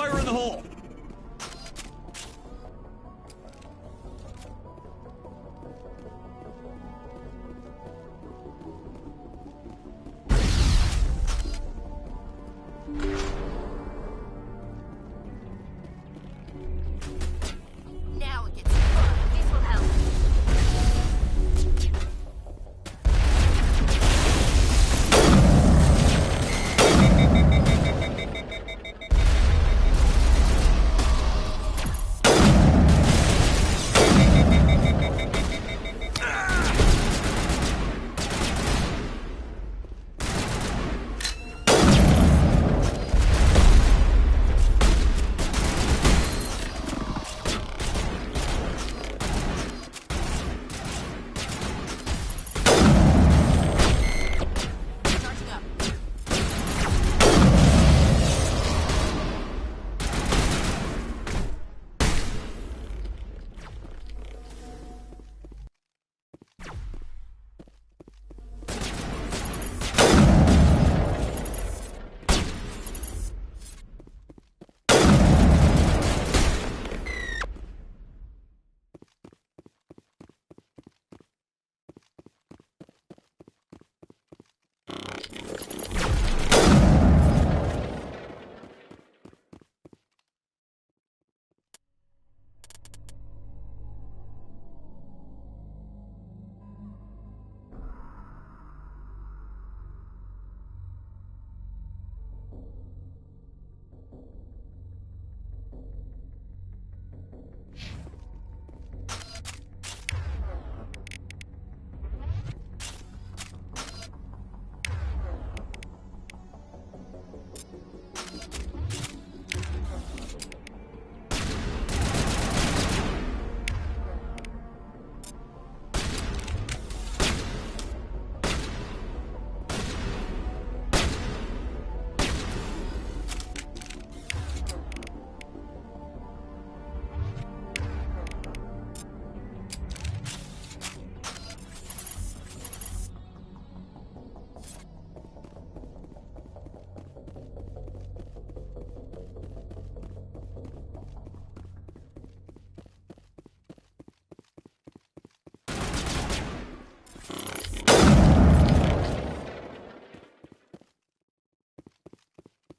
Fire in the hole! Now it gets fun. This will help. Charging up.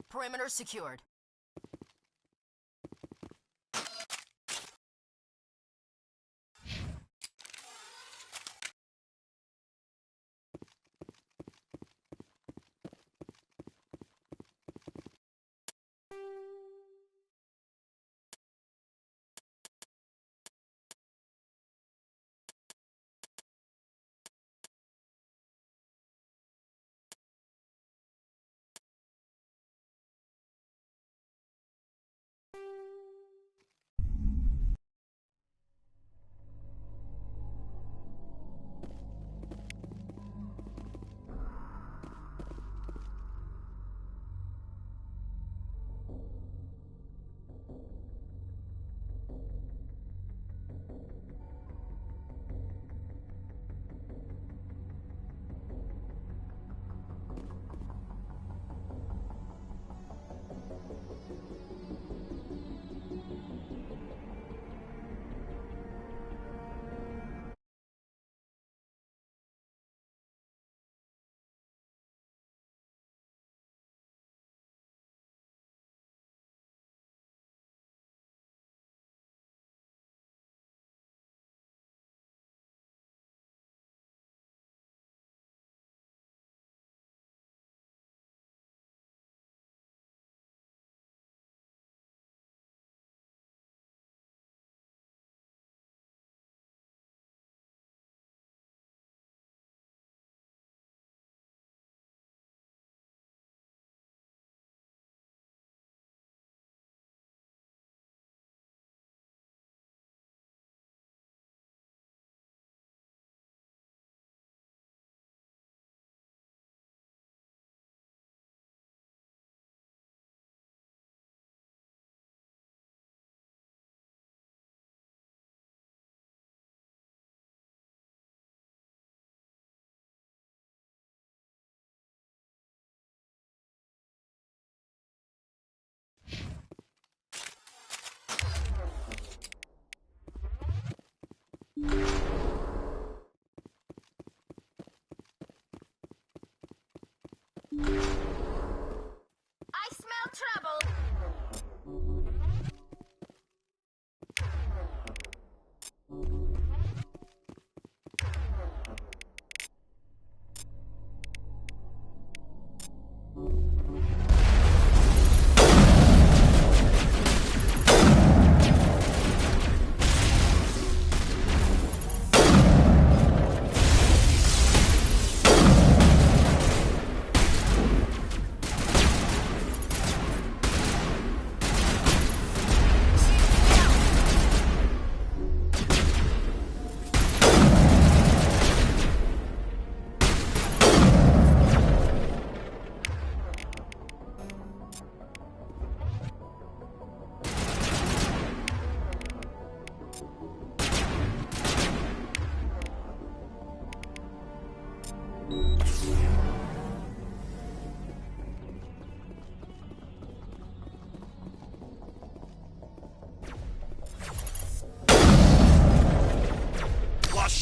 Perimeter secured.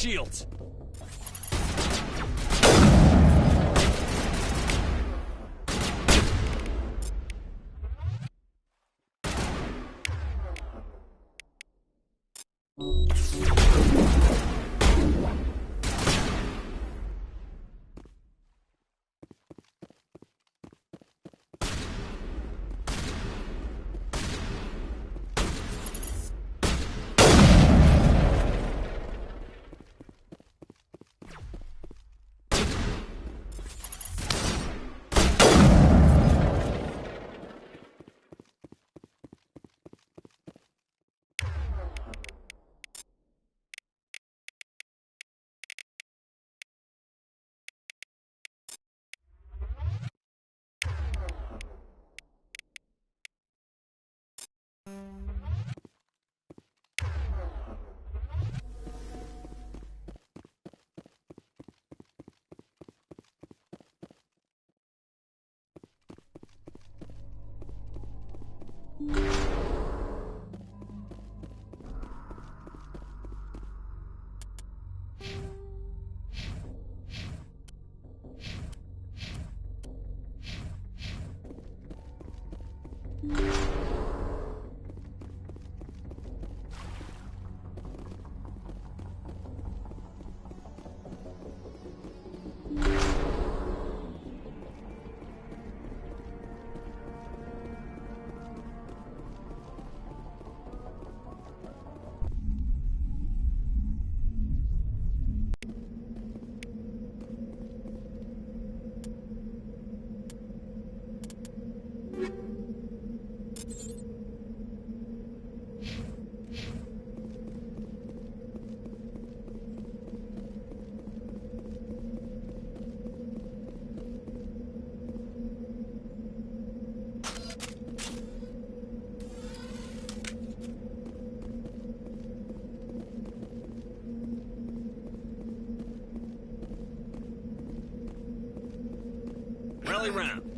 shields! Rally round.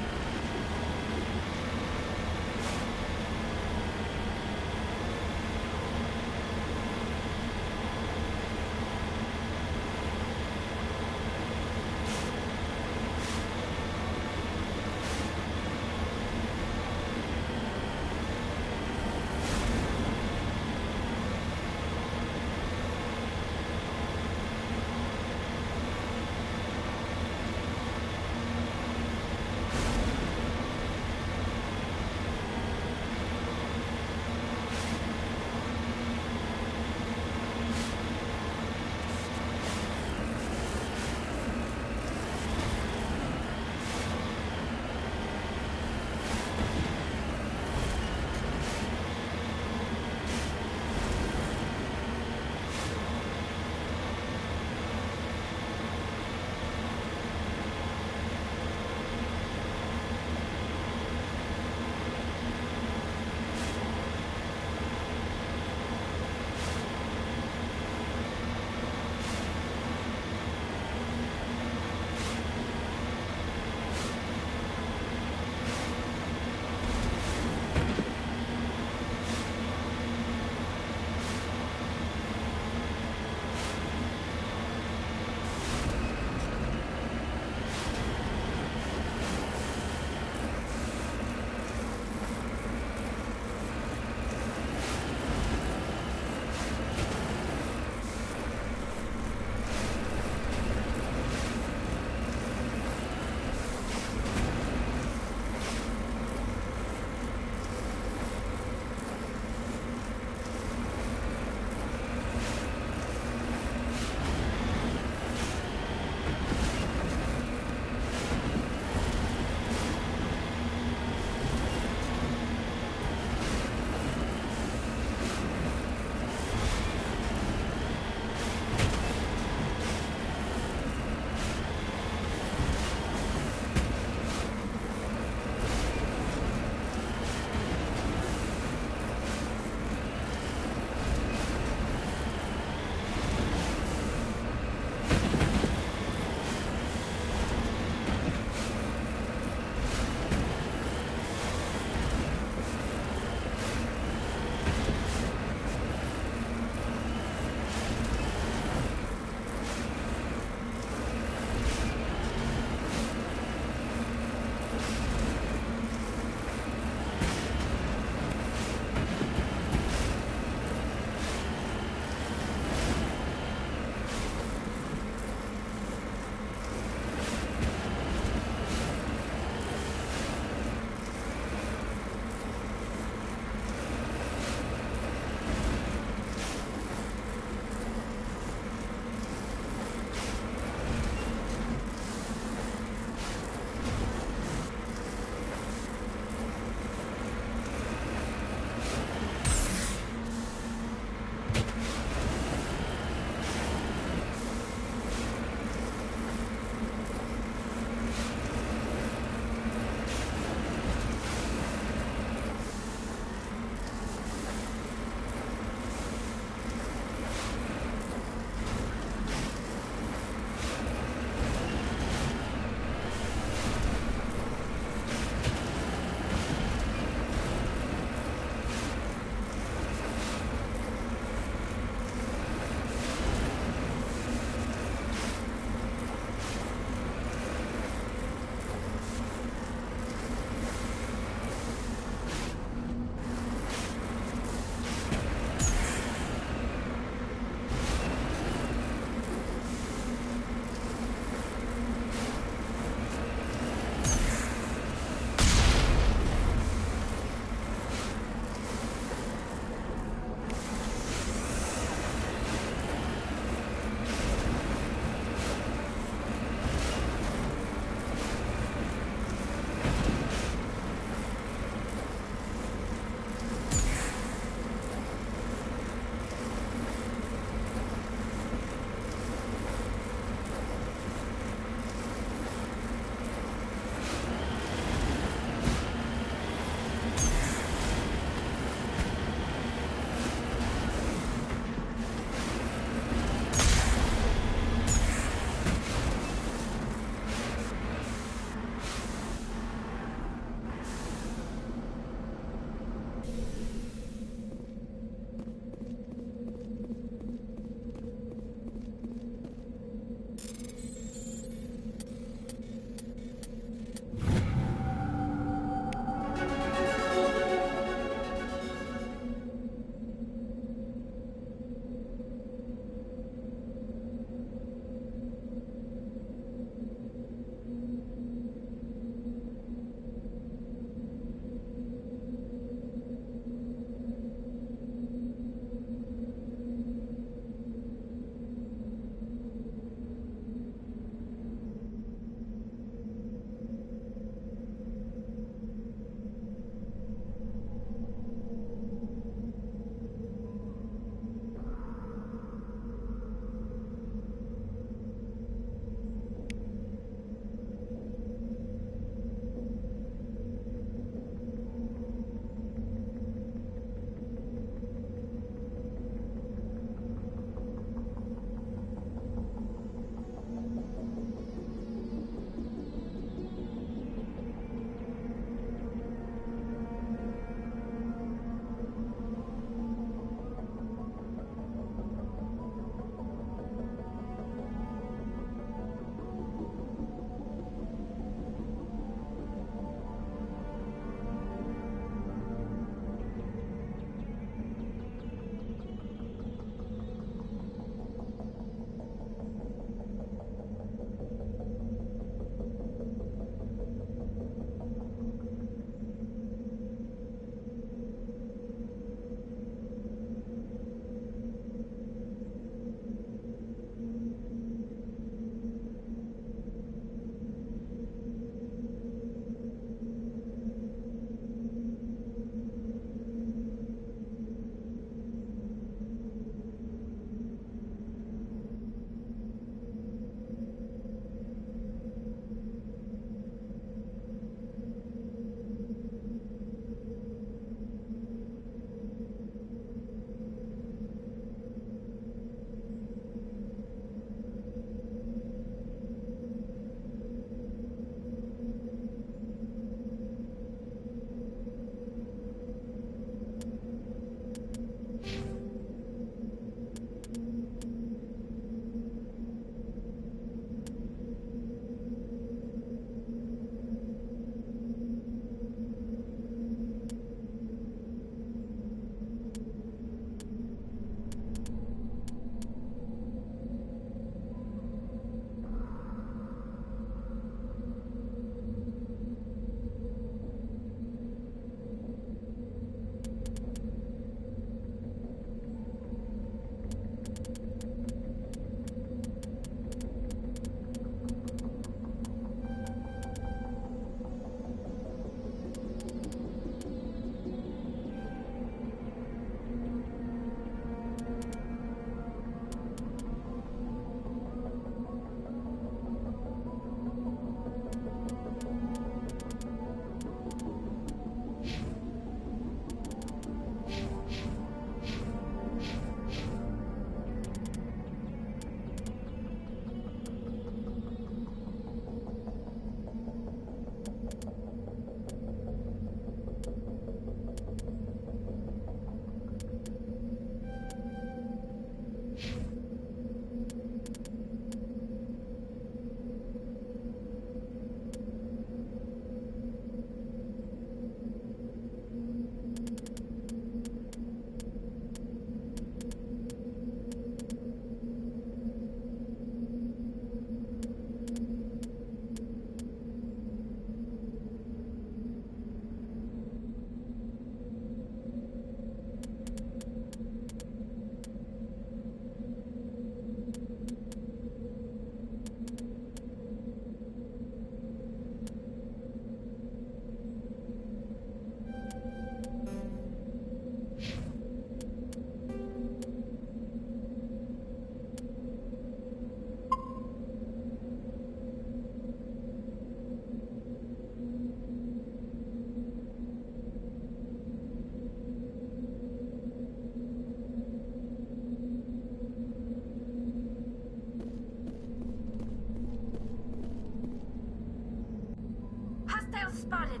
spotted.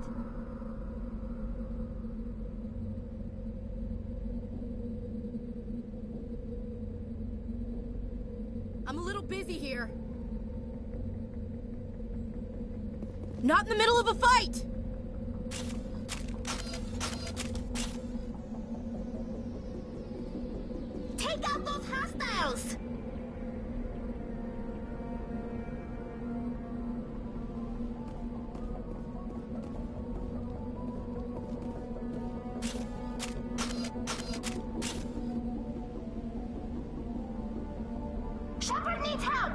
I'm a little busy here. Not in the middle of a fight! Take out those hostiles! Shepard needs help!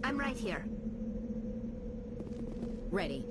I'm right here. Ready.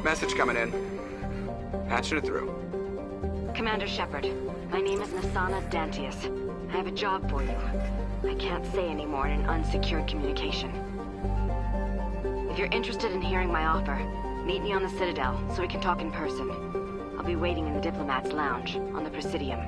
Message coming in. Patching it through. Commander Shepard, my name is Nasana Dantius. I have a job for you. I can't say any more in an unsecured communication. If you're interested in hearing my offer, meet me on the Citadel so we can talk in person. I'll be waiting in the Diplomat's Lounge on the Presidium.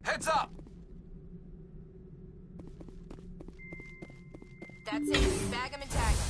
Heads up! That's it. Bag 'em and tag 'em.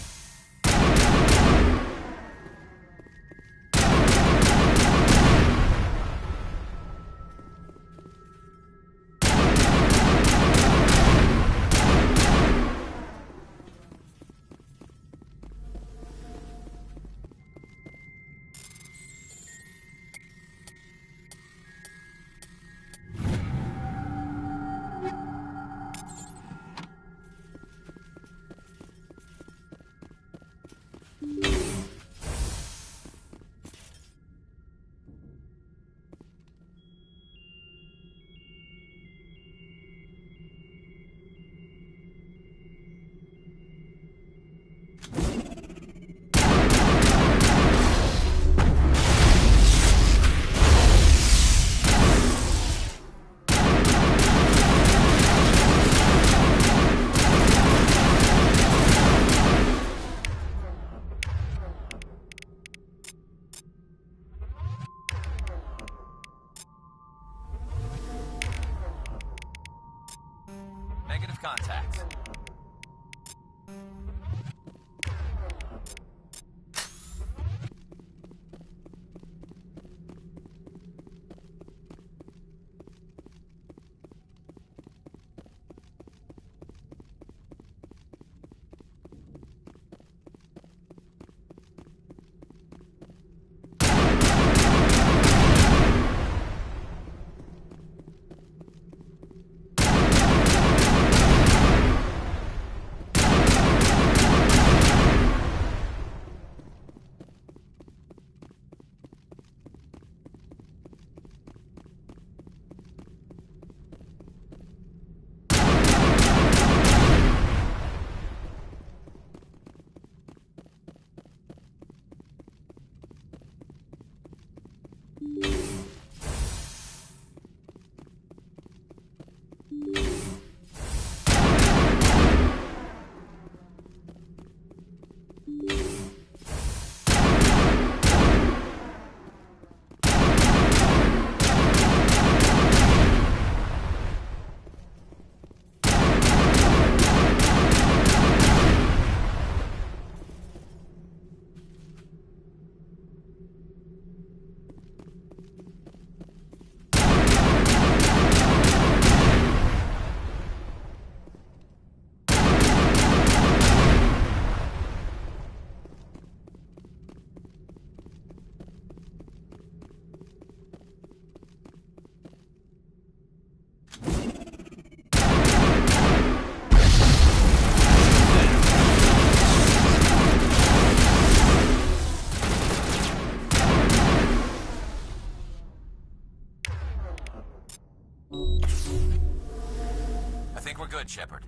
Negative contact. I think we're good, Shepard.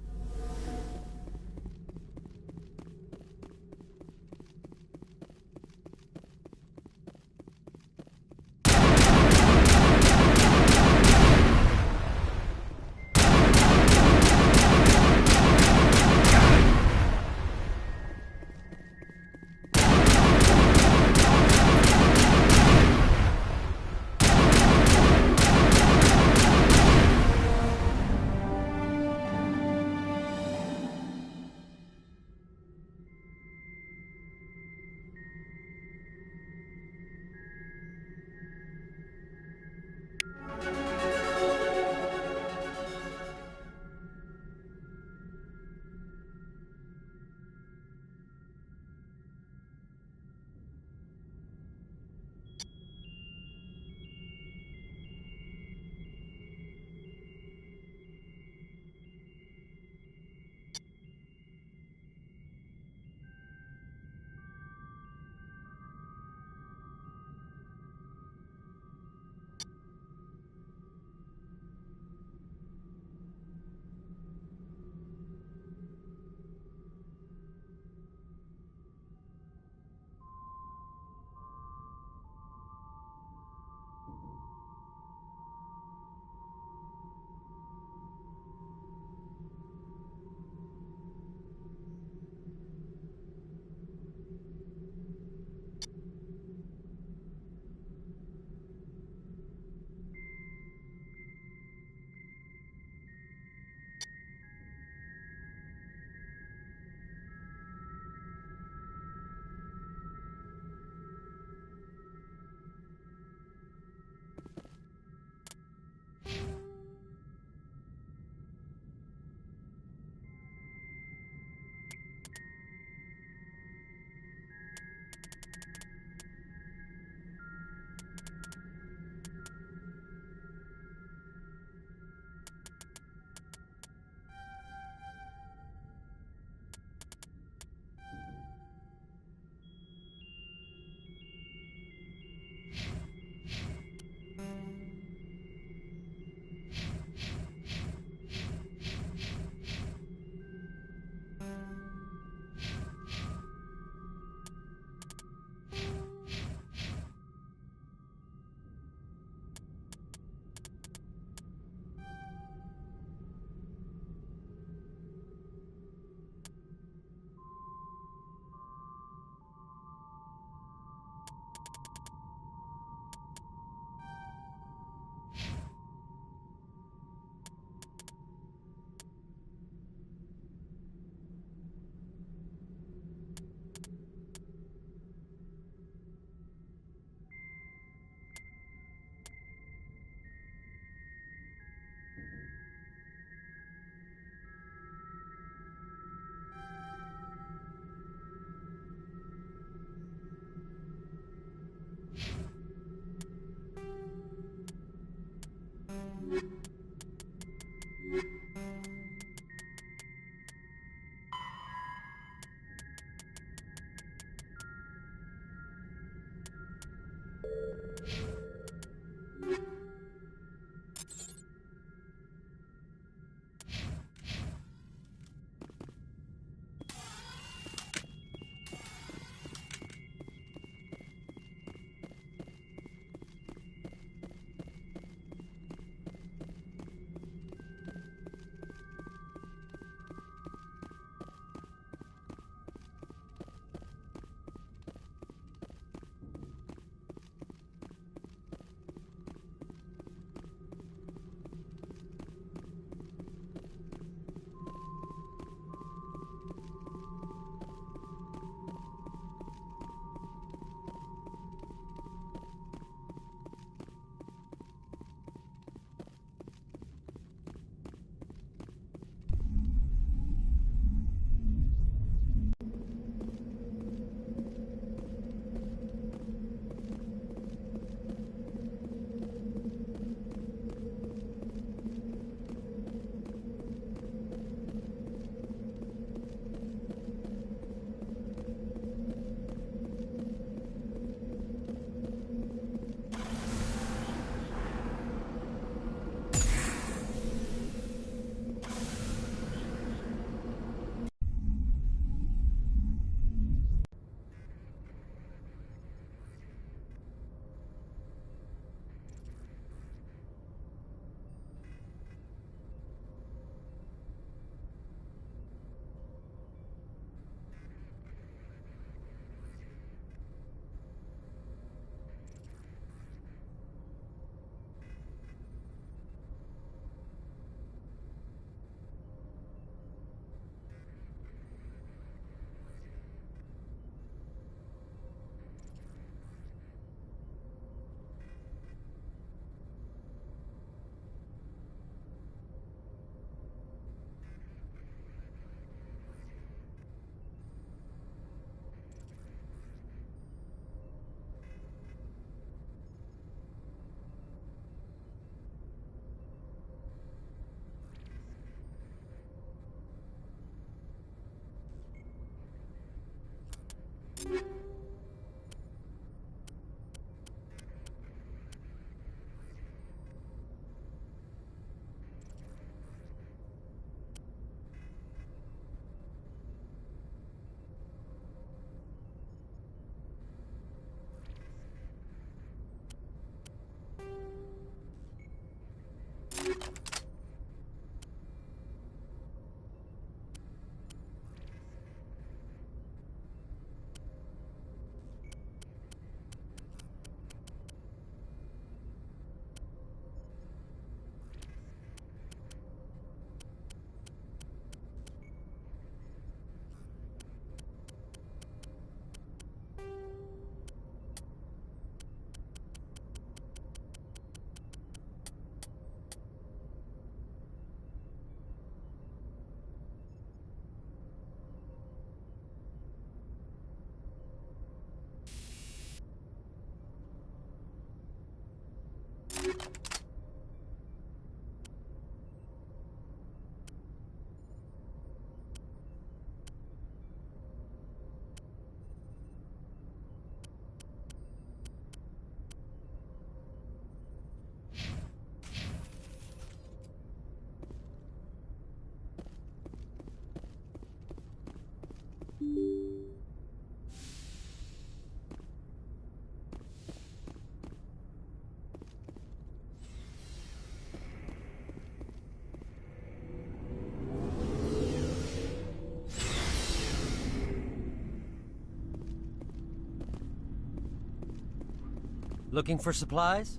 Looking for supplies?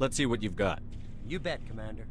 Let's see what you've got. You bet, Commander.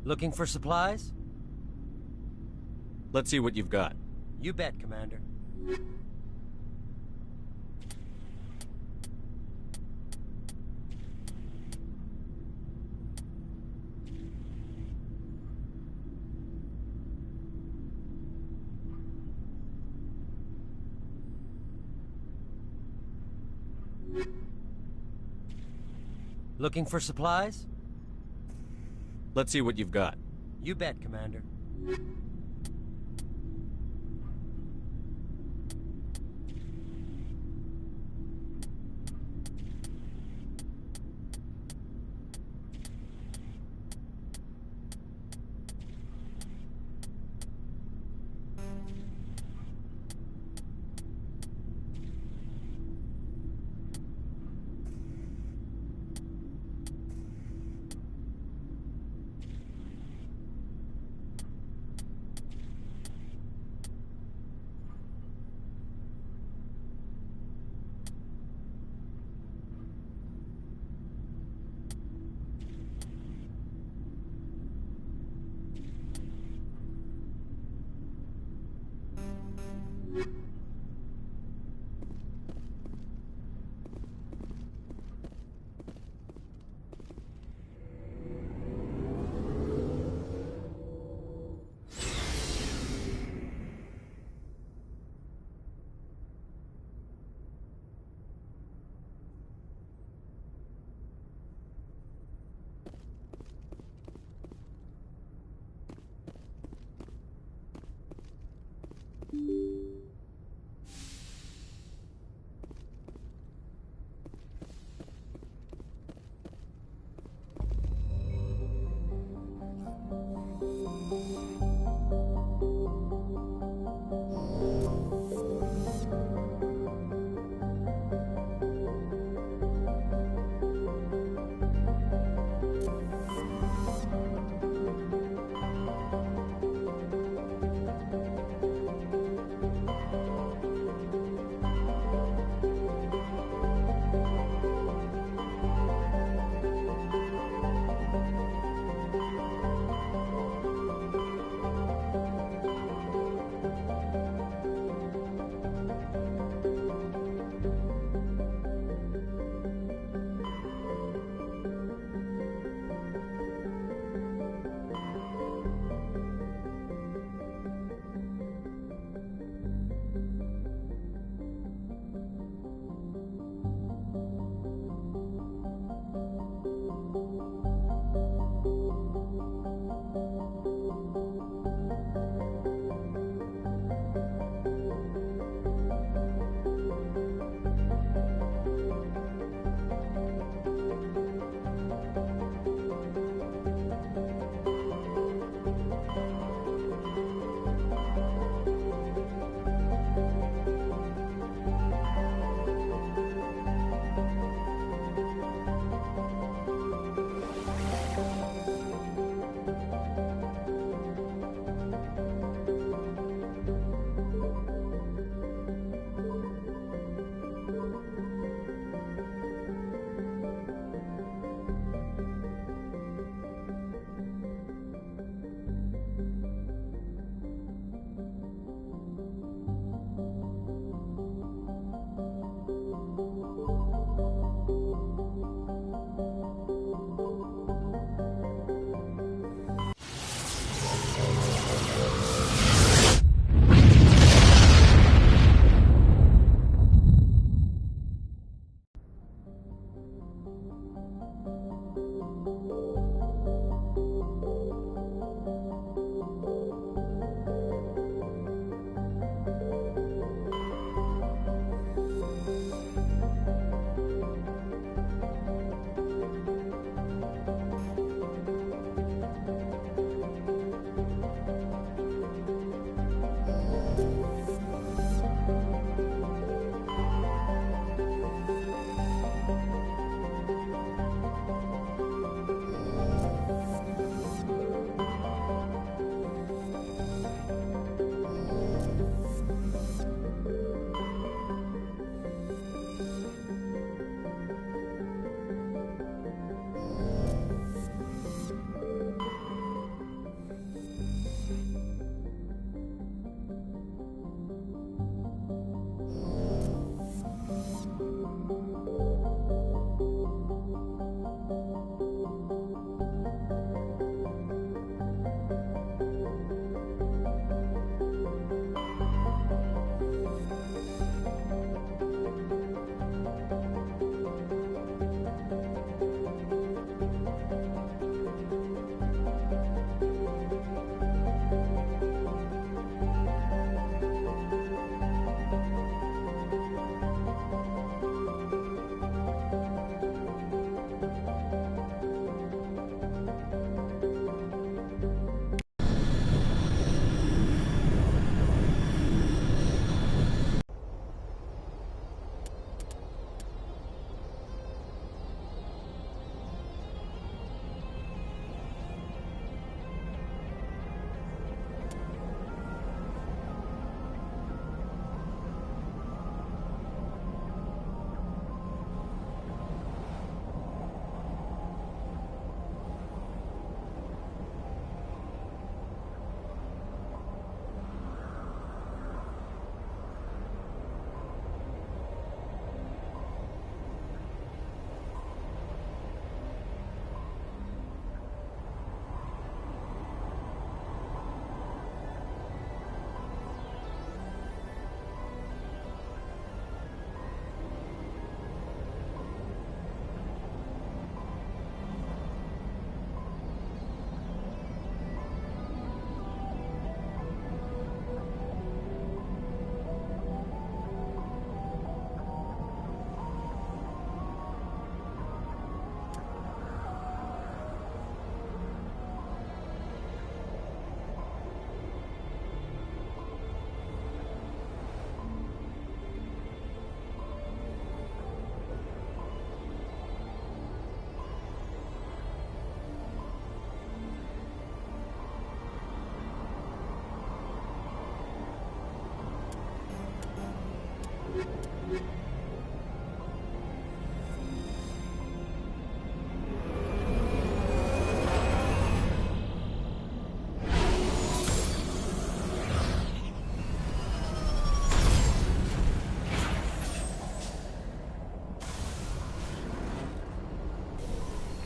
Looking for supplies? Let's see what you've got. You bet, Commander. Looking for supplies? Let's see what you've got. You bet, Commander.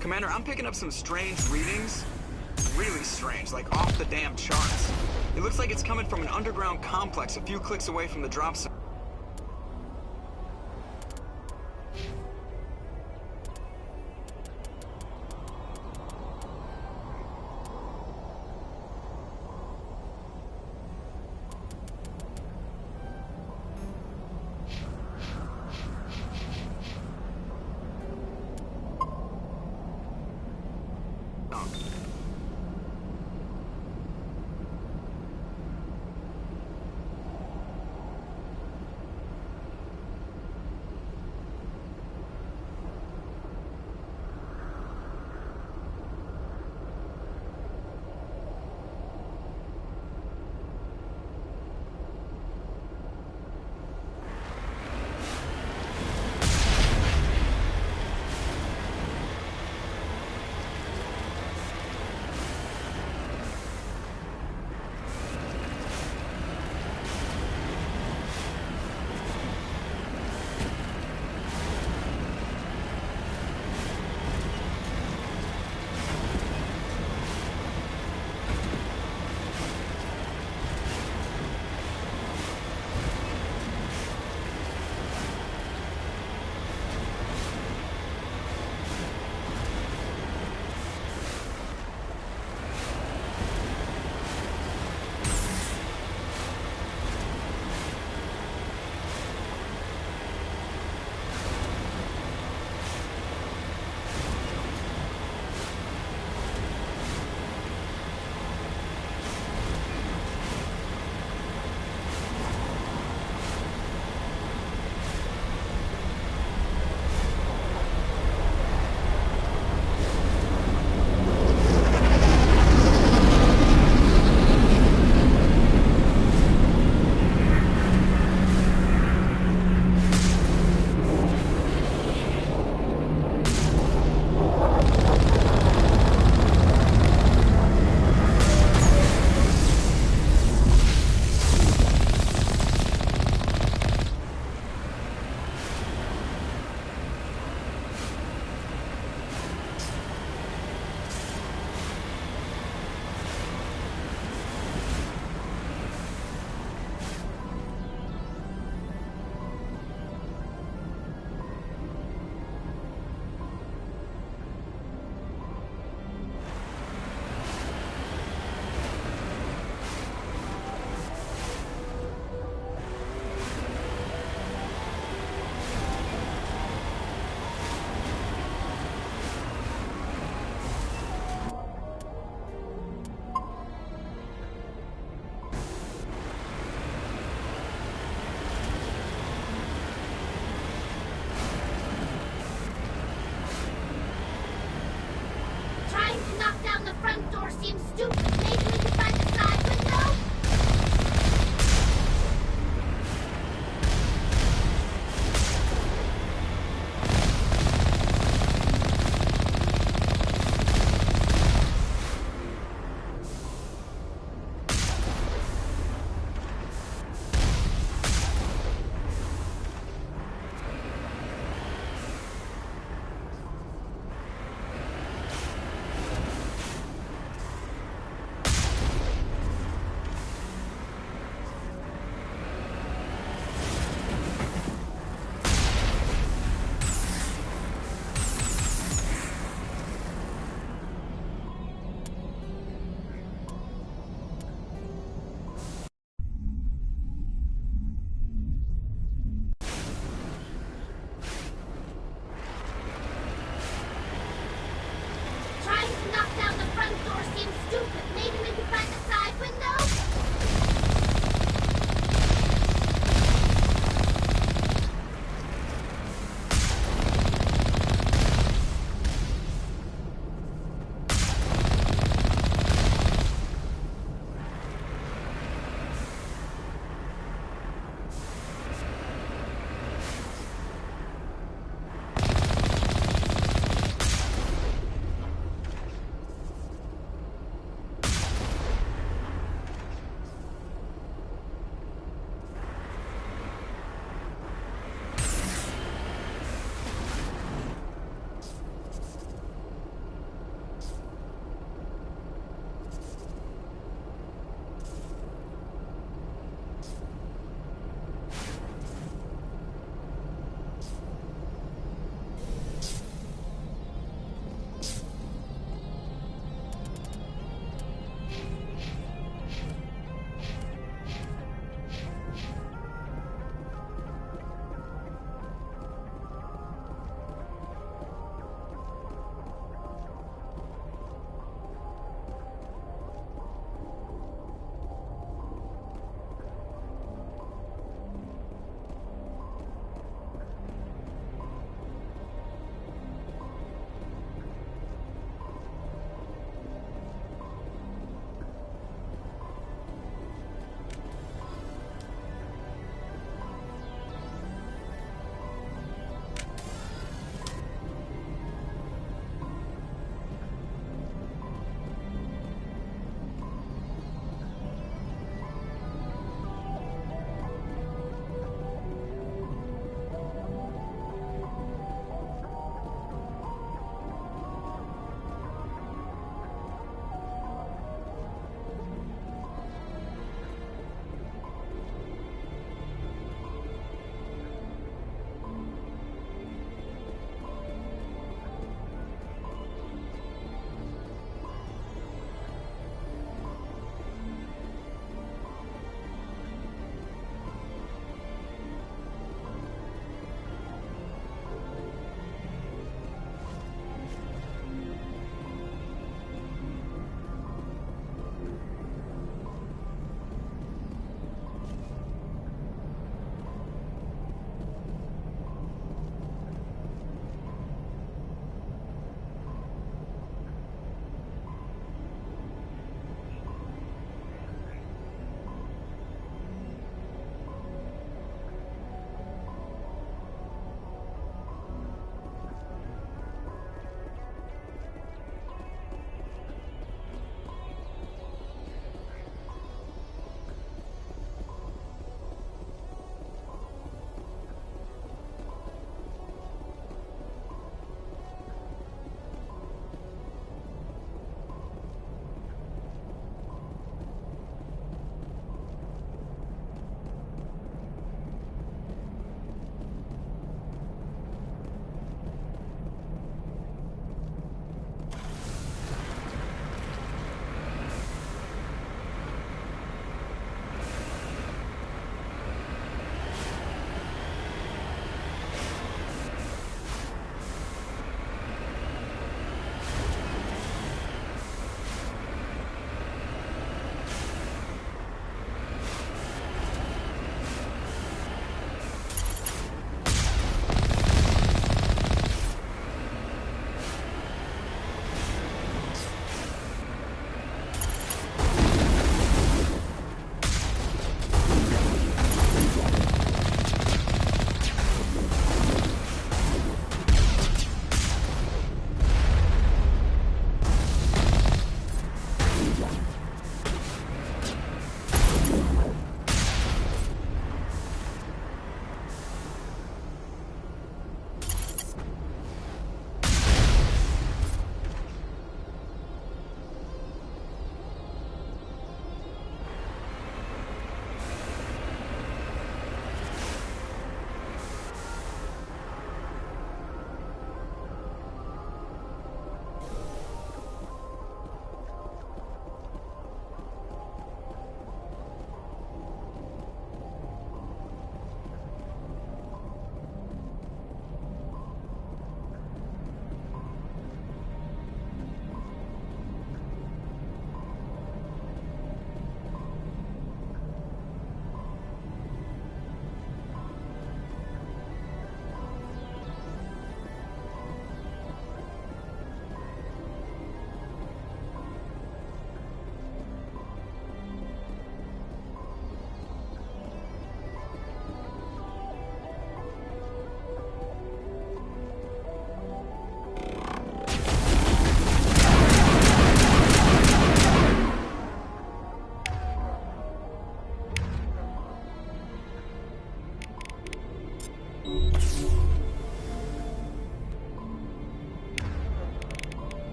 Commander, I'm picking up some strange readings. Really strange, like off the damn charts. It looks like it's coming from an underground complex a few clicks away from the drop zone.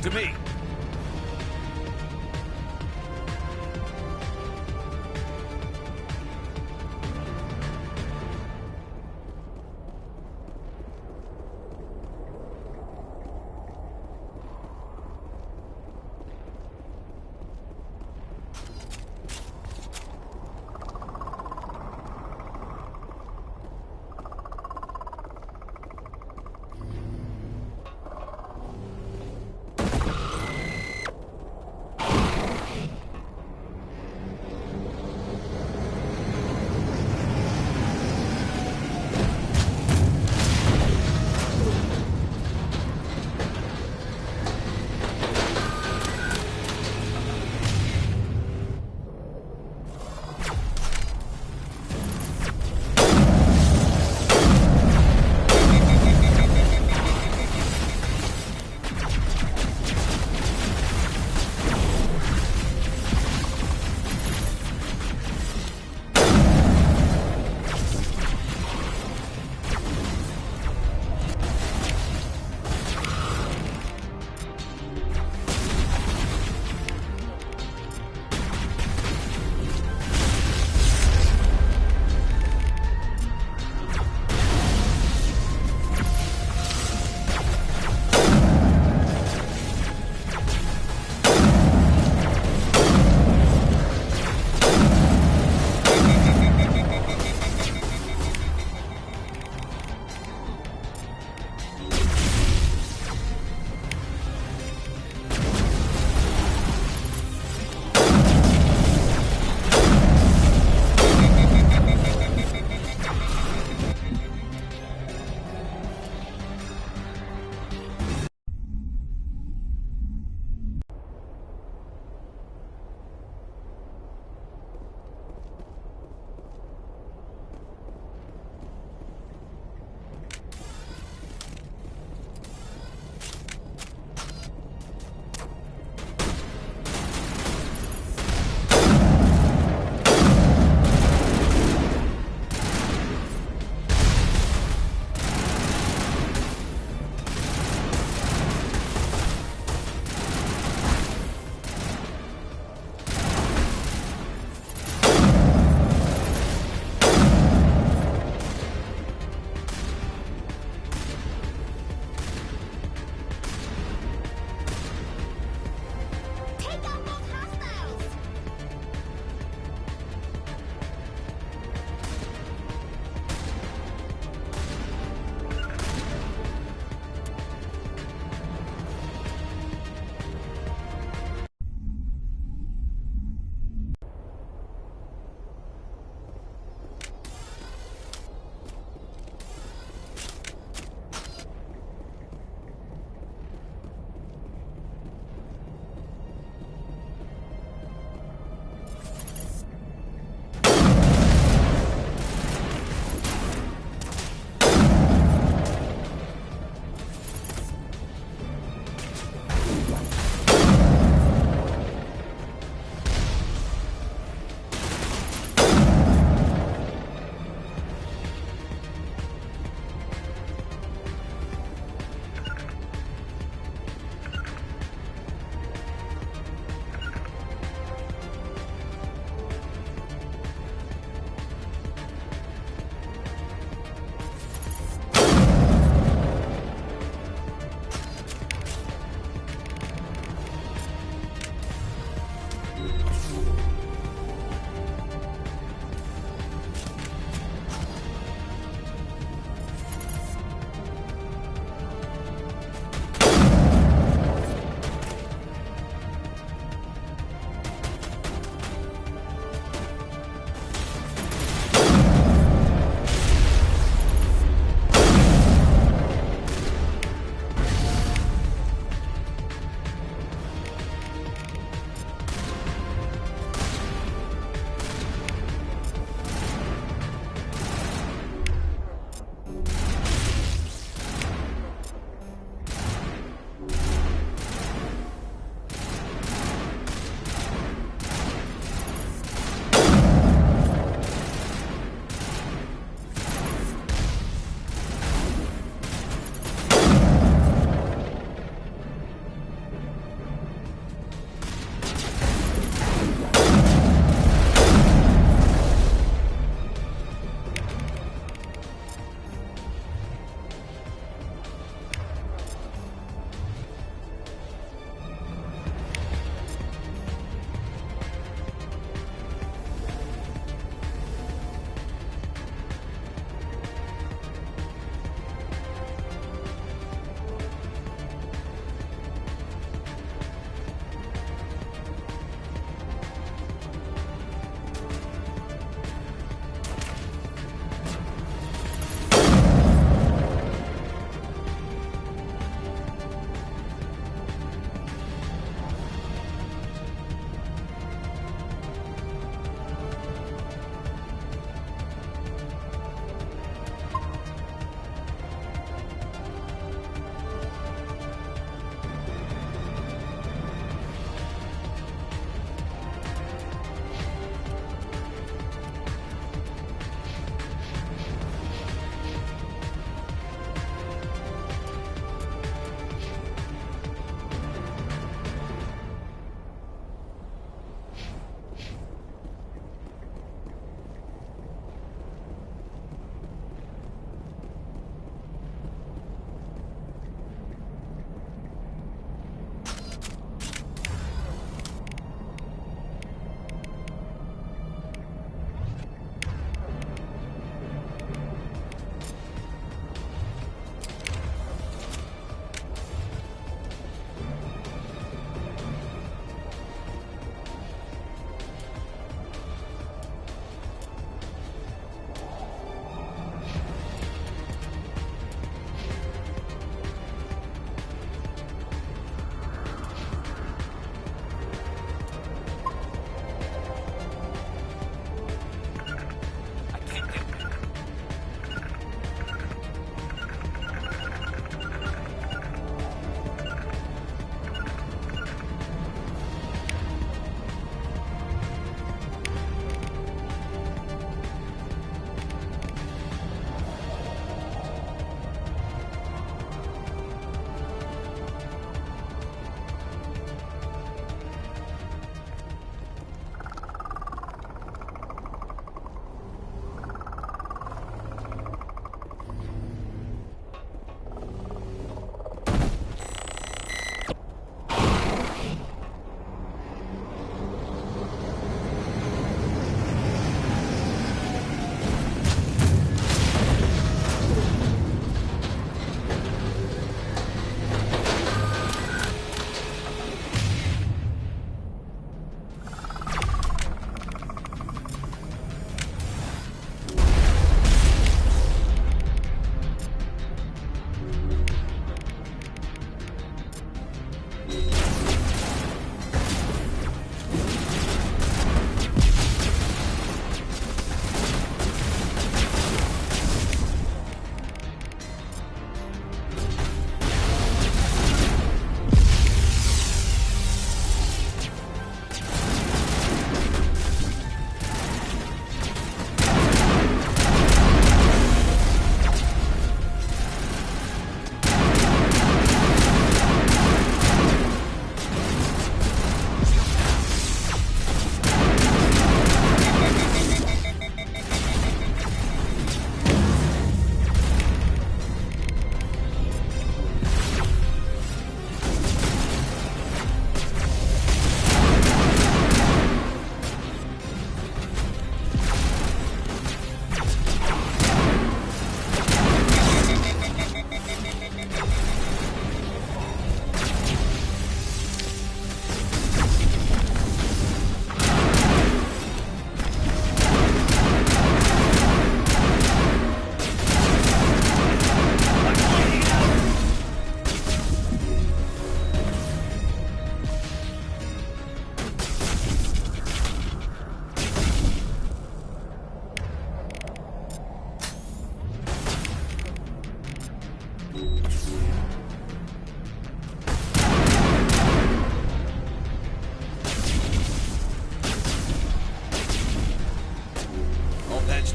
to me.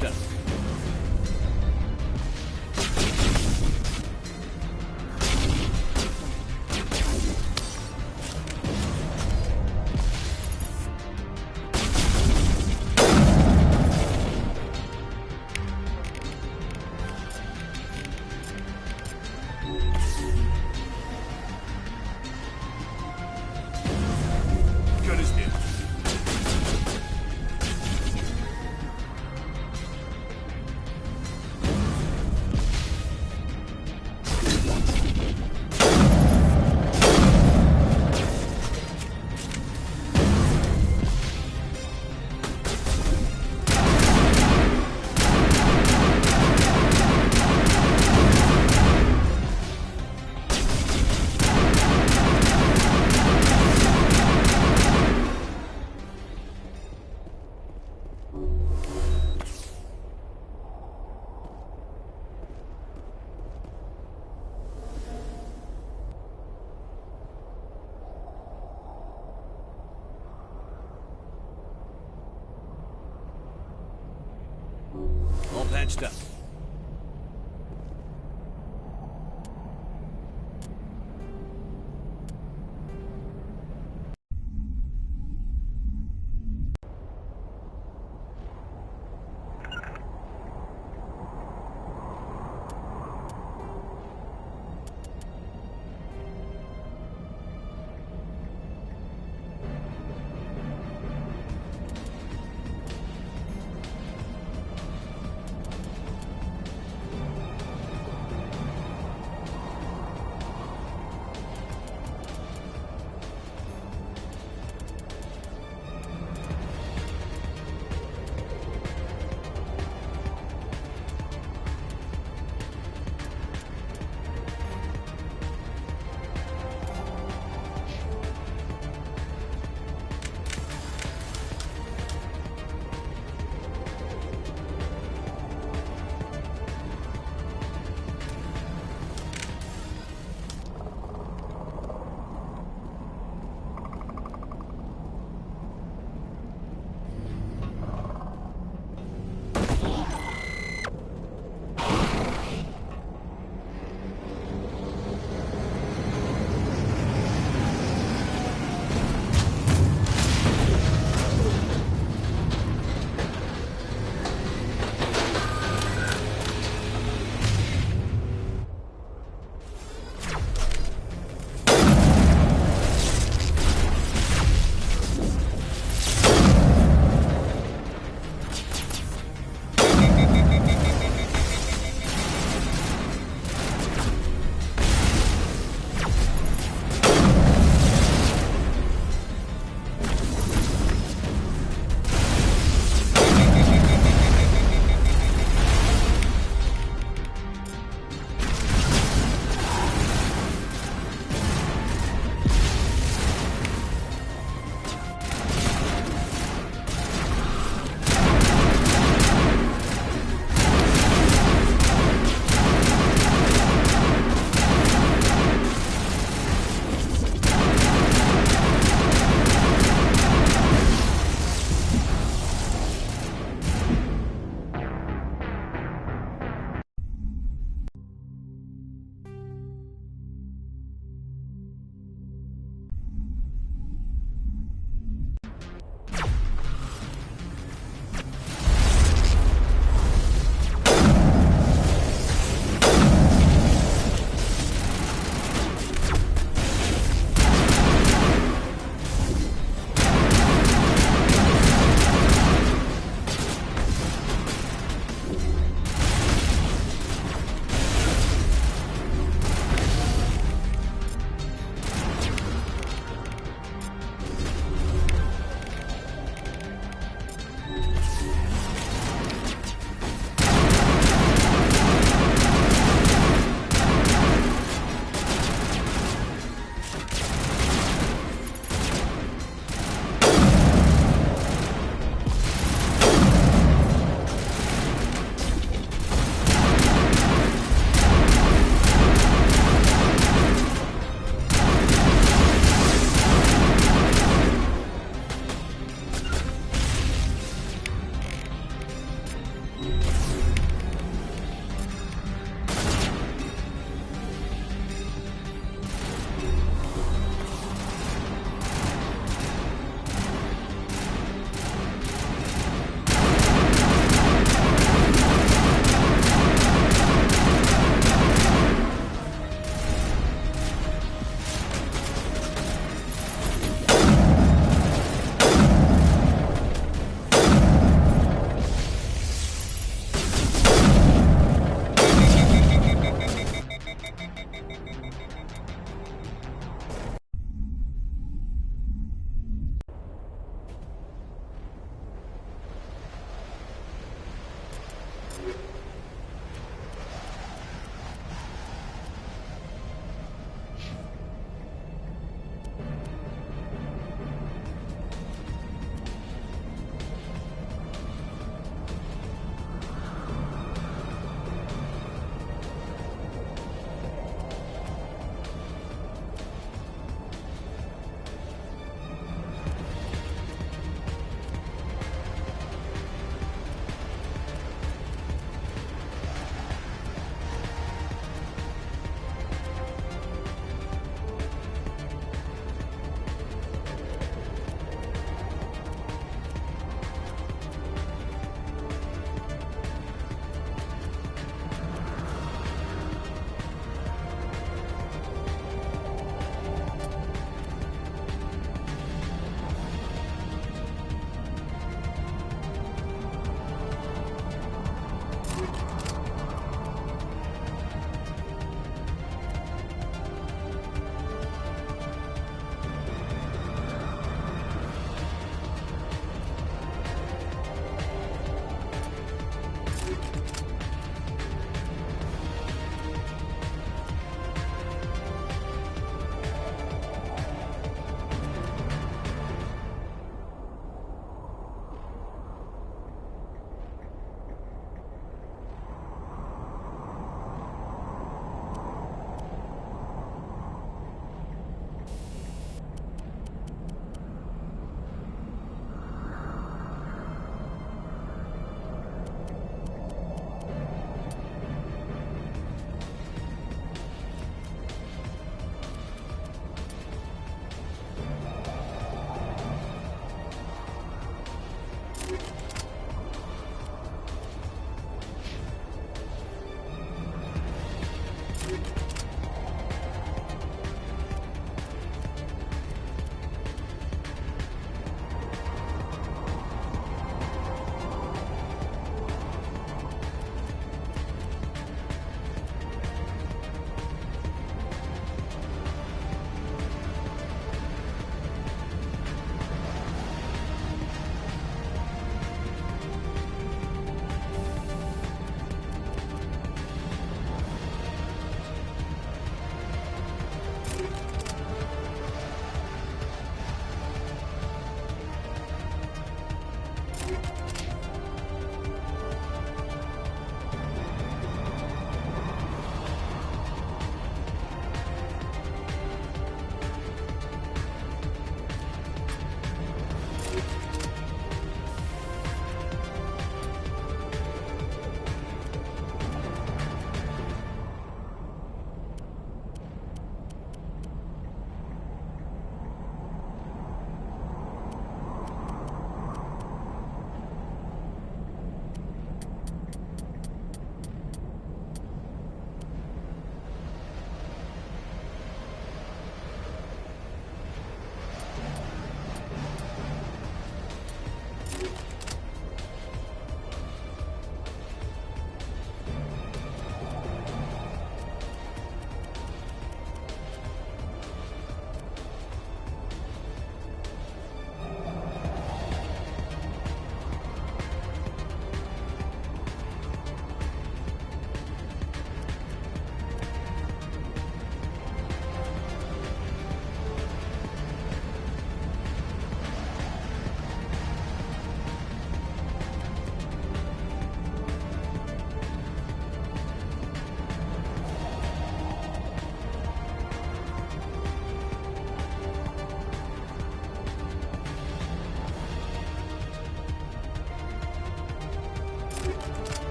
patched up. Gun is in. All patched up.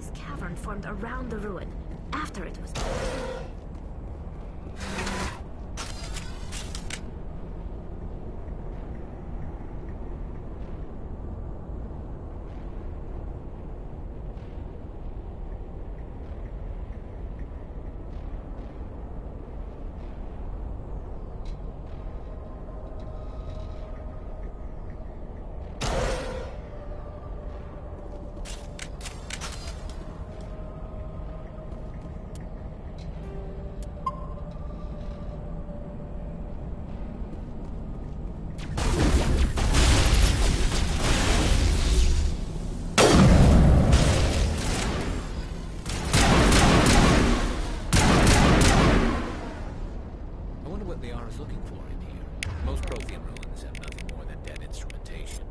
This cavern formed around the ruin, after it was built. They are looking for in here. Most Prothean ruins have nothing more than dead instrumentation.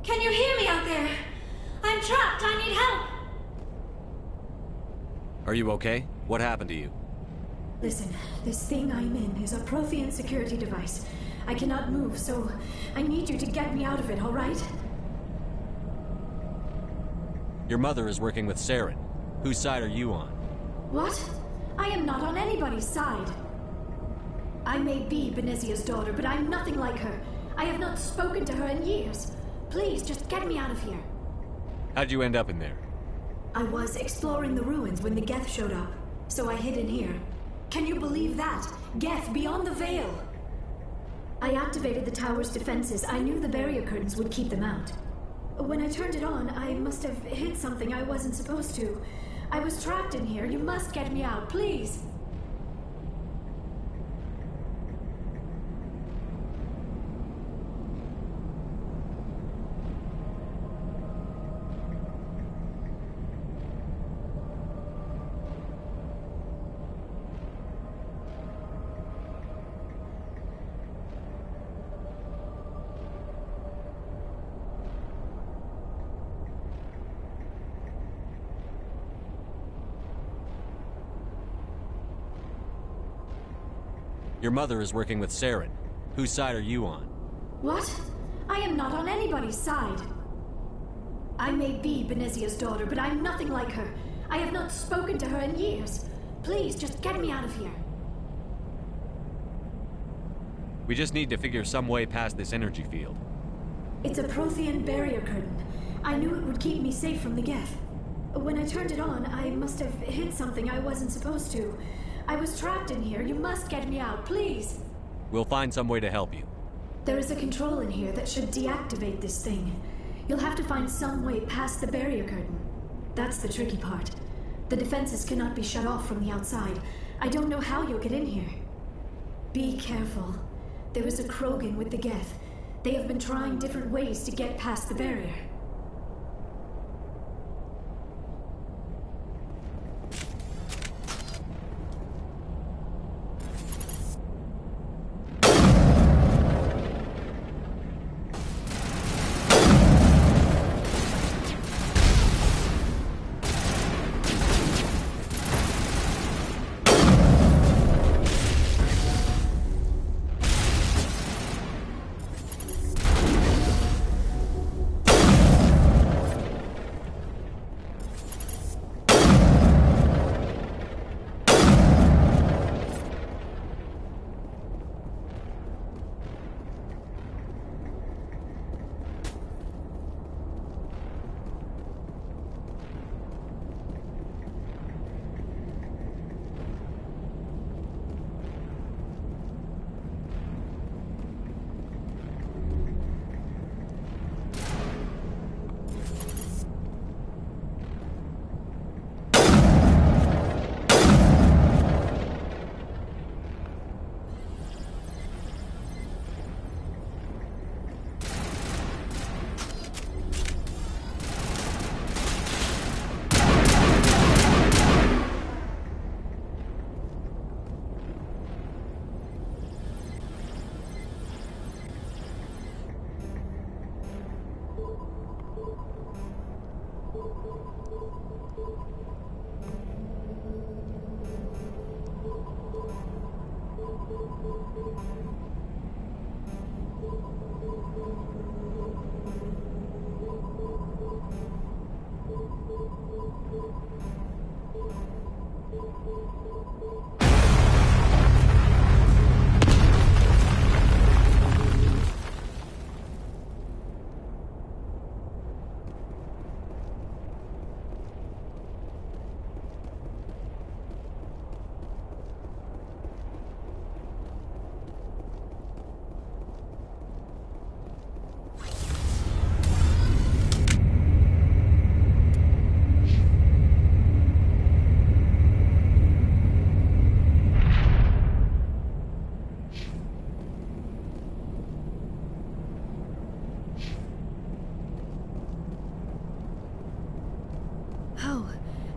Can you hear me out there? I'm trapped. I need help. Are you okay? What happened to you? Listen, this thing I'm in is a Prothean security device. I cannot move, so I need you to get me out of it, all right? Your mother is working with Saren. Whose side are you on? What? I am not on anybody's side. I may be Benezia's daughter, but I'm nothing like her. I have not spoken to her in years. Please, just get me out of here. How'd you end up in there? I was exploring the ruins when the Geth showed up, so I hid in here. Can you believe that? Geth beyond the veil! I activated the tower's defenses. I knew the barrier curtains would keep them out. When I turned it on, I must have hit something I wasn't supposed to. I was trapped in here. You must get me out, please! Your mother is working with Saren. Whose side are you on? What? I am not on anybody's side. I may be Benezia's daughter, but I'm nothing like her. I have not spoken to her in years. Please, just get me out of here. We just need to figure some way past this energy field. It's a Prothean barrier curtain. I knew it would keep me safe from the Geth. When I turned it on, I must have hit something I wasn't supposed to. I was trapped in here. You must get me out, please. We'll find some way to help you. There is a control in here that should deactivate this thing. You'll have to find some way past the barrier curtain. That's the tricky part. The defenses cannot be shut off from the outside. I don't know how you'll get in here. Be careful. There is a Krogan with the Geth. They have been trying different ways to get past the barrier.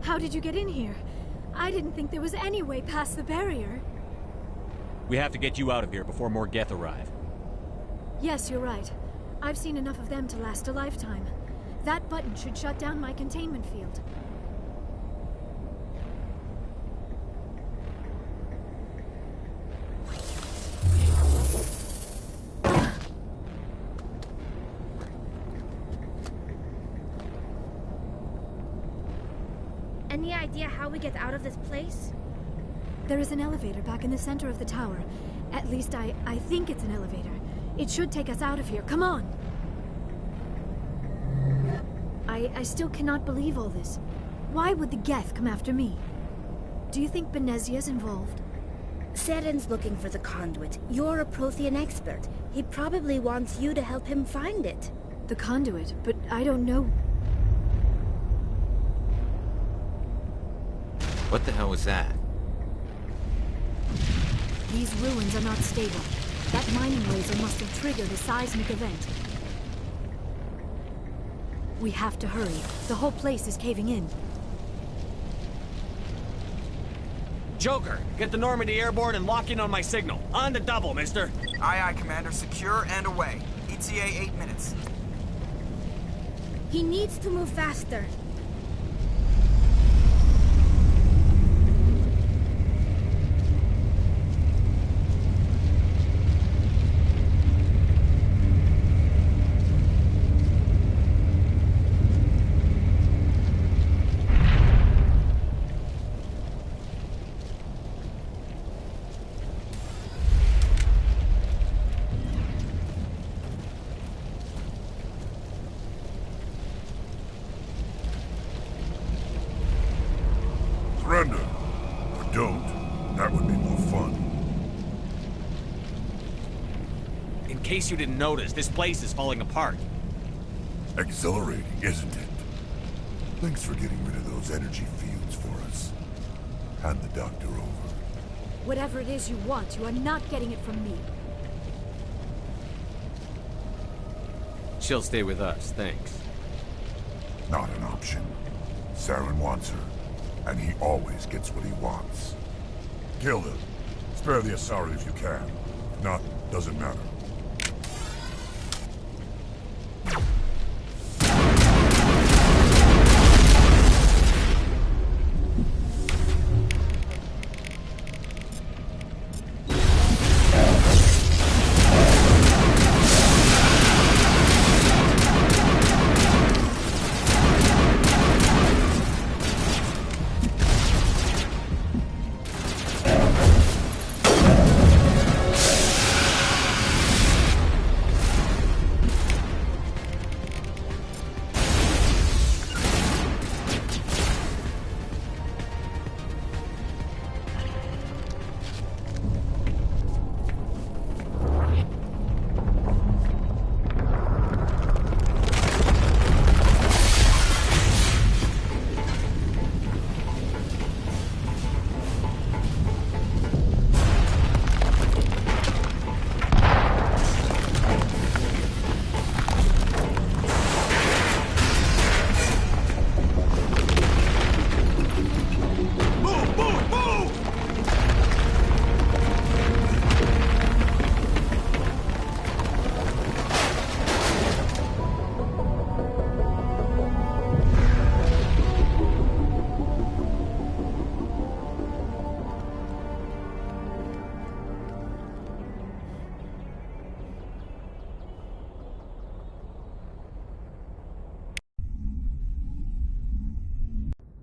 How did you get in here? I didn't think there was any way past the barrier. We have to get you out of here before more Geth arrive. Yes, you're right. I've seen enough of them to last a lifetime. That button should shut down my containment field. Any idea how we get out of this place? There is an elevator back in the center of the tower. At least I think it's an elevator. It should take us out of here. Come on! I still cannot believe all this. Why would the Geth come after me? Do you think Benezia's involved? Seren's looking for the conduit. You're a Prothean expert. He probably wants you to help him find it. The conduit? But I don't know... What the hell was that? These ruins are not stable. That mining laser must have triggered a seismic event. We have to hurry. The whole place is caving in. Joker, get the Normandy airborne and lock in on my signal. On the double, mister. Aye, aye, Commander. Secure and away. ETA 8 minutes. He needs to move faster. Surrender. Or don't. That would be more fun. In case you didn't notice, this place is falling apart. Exhilarating, isn't it? Thanks for getting rid of those energy fields for us. Hand the doctor over. Whatever it is you want, you are not getting it from me. She'll stay with us, thanks. Not an option. Saren wants her, and he always gets what he wants. Kill him. Spare the Asari if you can. If not, doesn't matter.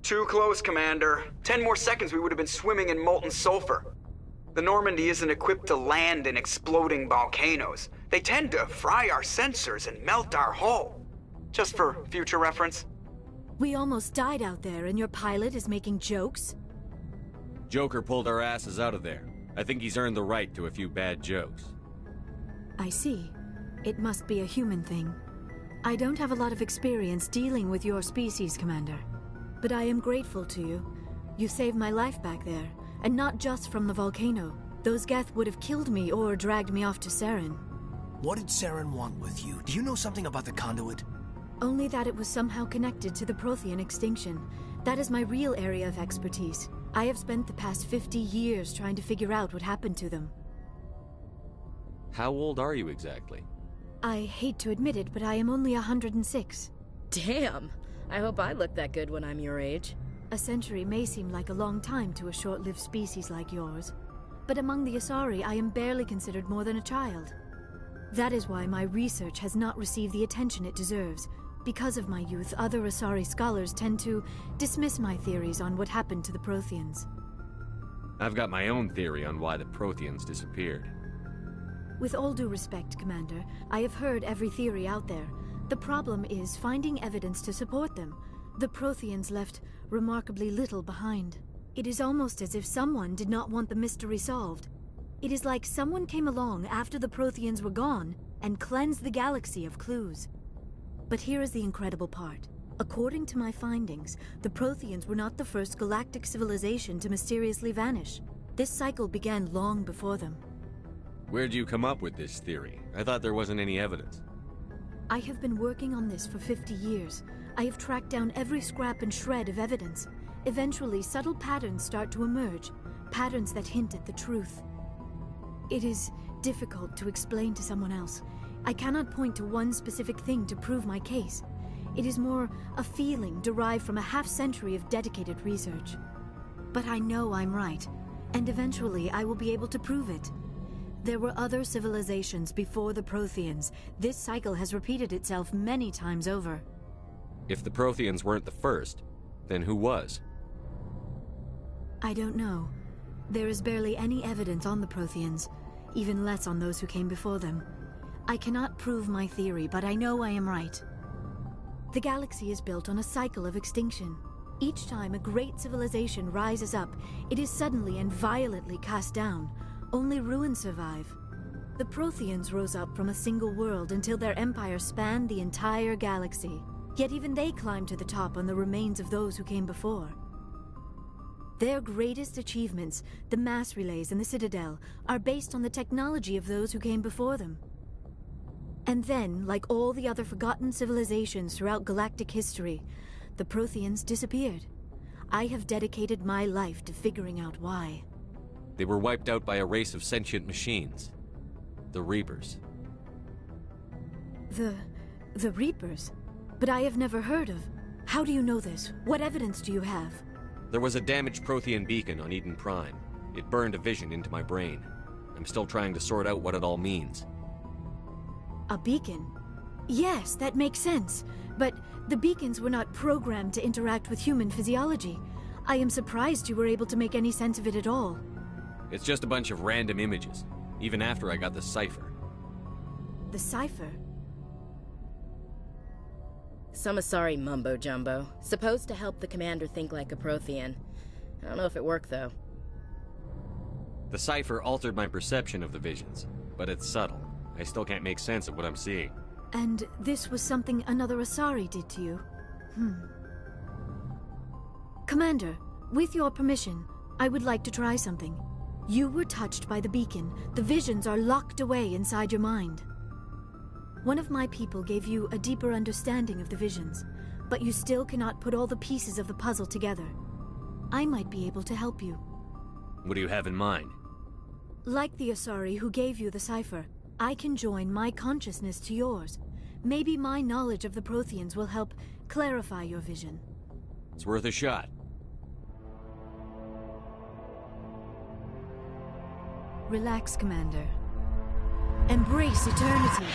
Too close, Commander. 10 more seconds we would have been swimming in molten sulfur. The Normandy isn't equipped to land in exploding volcanoes. They tend to fry our sensors and melt our hull. Just for future reference. We almost died out there, and your pilot is making jokes? Joker pulled our asses out of there. I think he's earned the right to a few bad jokes. I see. It must be a human thing. I don't have a lot of experience dealing with your species, Commander. But I am grateful to you. You saved my life back there, and not just from the volcano. Those Geth would have killed me or dragged me off to Saren. What did Saren want with you? Do you know something about the conduit? Only that it was somehow connected to the Prothean extinction. That is my real area of expertise. I have spent the past 50 years trying to figure out what happened to them. How old are you exactly? I hate to admit it, but I am only 106. Damn! I hope I look that good when I'm your age. A century may seem like a long time to a short-lived species like yours. But among the Asari, I am barely considered more than a child. That is why my research has not received the attention it deserves. Because of my youth, other Asari scholars tend to dismiss my theories on what happened to the Protheans. I've got my own theory on why the Protheans disappeared. With all due respect, Commander, I have heard every theory out there. The problem is finding evidence to support them. The Protheans left remarkably little behind. It is almost as if someone did not want the mystery solved. It is like someone came along after the Protheans were gone and cleansed the galaxy of clues. But here is the incredible part. According to my findings, the Protheans were not the first galactic civilization to mysteriously vanish. This cycle began long before them. Where'd you come up with this theory? I thought there wasn't any evidence. I have been working on this for 50 years. I have tracked down every scrap and shred of evidence. Eventually, subtle patterns start to emerge, patterns that hint at the truth. It is difficult to explain to someone else. I cannot point to one specific thing to prove my case. It is more a feeling derived from a half-century of dedicated research. But I know I'm right, and eventually I will be able to prove it. There were other civilizations before the Protheans. This cycle has repeated itself many times over. If the Protheans weren't the first, then who was? I don't know. There is barely any evidence on the Protheans, even less on those who came before them. I cannot prove my theory, but I know I am right. The galaxy is built on a cycle of extinction. Each time a great civilization rises up, it is suddenly and violently cast down. Only ruins survive. The Protheans rose up from a single world until their empire spanned the entire galaxy. Yet even they climbed to the top on the remains of those who came before. Their greatest achievements, the mass relays and the Citadel, are based on the technology of those who came before them. And then, like all the other forgotten civilizations throughout galactic history, the Protheans disappeared. I have dedicated my life to figuring out why. They were wiped out by a race of sentient machines. The Reapers. The Reapers? But I have never heard of. How do you know this? What evidence do you have? There was a damaged Prothean beacon on Eden Prime. It burned a vision into my brain. I'm still trying to sort out what it all means. A beacon? Yes, that makes sense. But the beacons were not programmed to interact with human physiology. I am surprised you were able to make any sense of it at all. It's just a bunch of random images, even after I got the cipher. The cipher? Some Asari mumbo-jumbo, supposed to help the commander think like a Prothean. I don't know if it worked, though. The cipher altered my perception of the visions, but it's subtle. I still can't make sense of what I'm seeing. And this was something another Asari did to you? Commander, with your permission, I would like to try something. You were touched by the beacon. The visions are locked away inside your mind. One of my people gave you a deeper understanding of the visions, but you still cannot put all the pieces of the puzzle together. I might be able to help you. What do you have in mind? Like the Asari who gave you the cipher, I can join my consciousness to yours. Maybe my knowledge of the Protheans will help clarify your vision. It's worth a shot. Relax, Commander. Embrace eternity.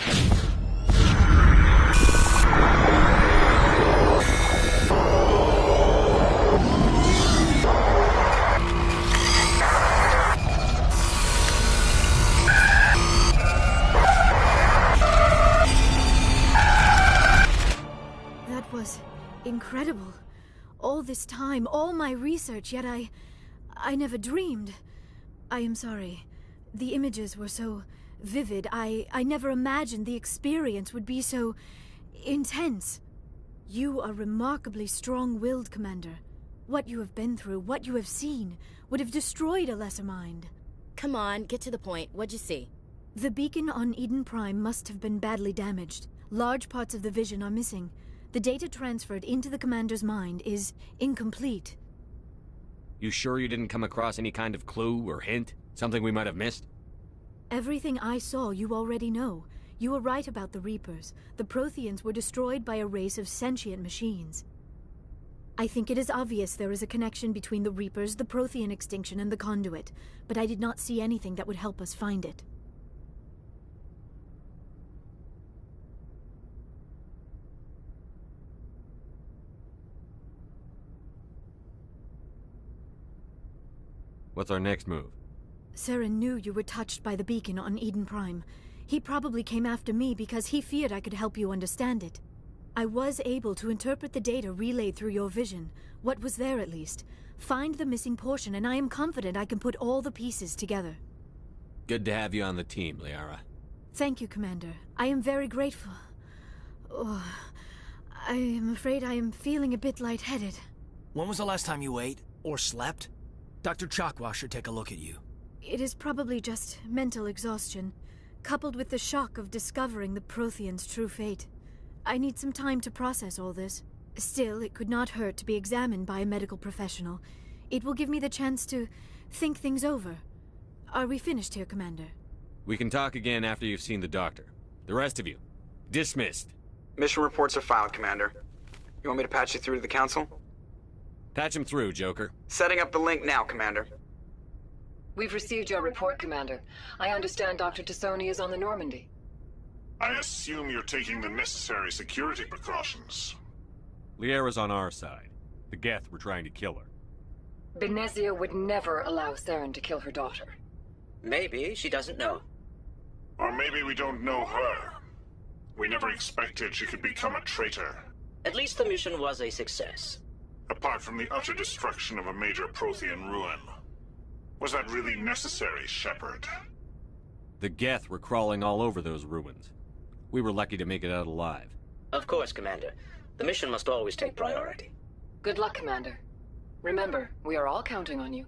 incredible. All this time, all my research, yet I never dreamed. I am sorry. The images were so vivid. I never imagined the experience would be so intense. You are remarkably strong-willed, Commander. What you have been through, what you have seen, would have destroyed a lesser mind. Come on, get to the point. What'd you see? The beacon on Eden Prime must have been badly damaged. Large parts of the vision are missing. The data transferred into the Commander's mind is incomplete. You sure you didn't come across any kind of clue or hint? Something we might have missed? Everything I saw you already know. You were right about the Reapers. The Protheans were destroyed by a race of sentient machines. I think it is obvious there is a connection between the Reapers, the Prothean extinction, and the Conduit, but I did not see anything that would help us find it. What's our next move? Saren knew you were touched by the beacon on Eden Prime. He probably came after me because he feared I could help you understand it. I was able to interpret the data relayed through your vision, what was there at least, find the missing portion, and I am confident I can put all the pieces together. Good to have you on the team, Liara. Thank you, Commander. I am very grateful. Oh, I am afraid I am feeling a bit lightheaded. When was the last time you ate? Or slept? Dr. Chakwa should take a look at you. It is probably just mental exhaustion, coupled with the shock of discovering the Prothean's true fate. I need some time to process all this. Still, it could not hurt to be examined by a medical professional. It will give me the chance to think things over. Are we finished here, Commander? We can talk again after you've seen the doctor. The rest of you, dismissed. Mission reports are filed, Commander. You want me to patch you through to the Council? Patch him through, Joker. Setting up the link now, Commander. We've received your report, Commander. I understand Dr. Tassoni is on the Normandy. I assume you're taking the necessary security precautions. Liara's on our side. The Geth were trying to kill her. Benezia would never allow Saren to kill her daughter. Maybe she doesn't know. Or maybe we don't know her. We never expected she could become a traitor. At least the mission was a success. Apart from the utter destruction of a major Prothean ruin. Was that really necessary, Shepard? The Geth were crawling all over those ruins. We were lucky to make it out alive. Of course, Commander. The mission must always take priority. Good luck, Commander. Remember, we are all counting on you.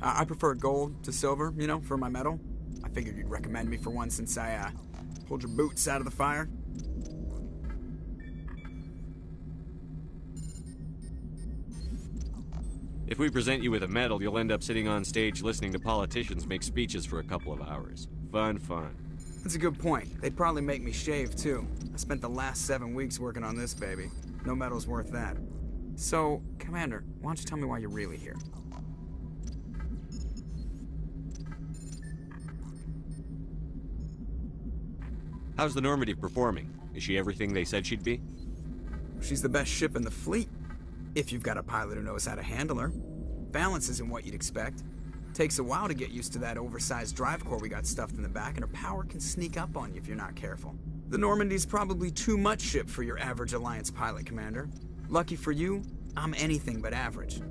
I prefer gold to silver, you know, for my medal. I figured you'd recommend me for one since I, pulled your boots out of the fire. If we present you with a medal, you'll end up sitting on stage listening to politicians make speeches for a couple of hours. Fun. That's a good point. They'd probably make me shave, too. I spent the last 7 weeks working on this baby. No medal's worth that. So, Commander, why don't you tell me why you're really here? How's the Normandy performing? Is she everything they said she'd be? She's the best ship in the fleet. If you've got a pilot who knows how to handle her. Balance isn't what you'd expect. Takes a while to get used to that oversized drive core we got stuffed in the back, and her power can sneak up on you if you're not careful. The Normandy's probably too much ship for your average Alliance pilot, Commander. Lucky for you, I'm anything but average.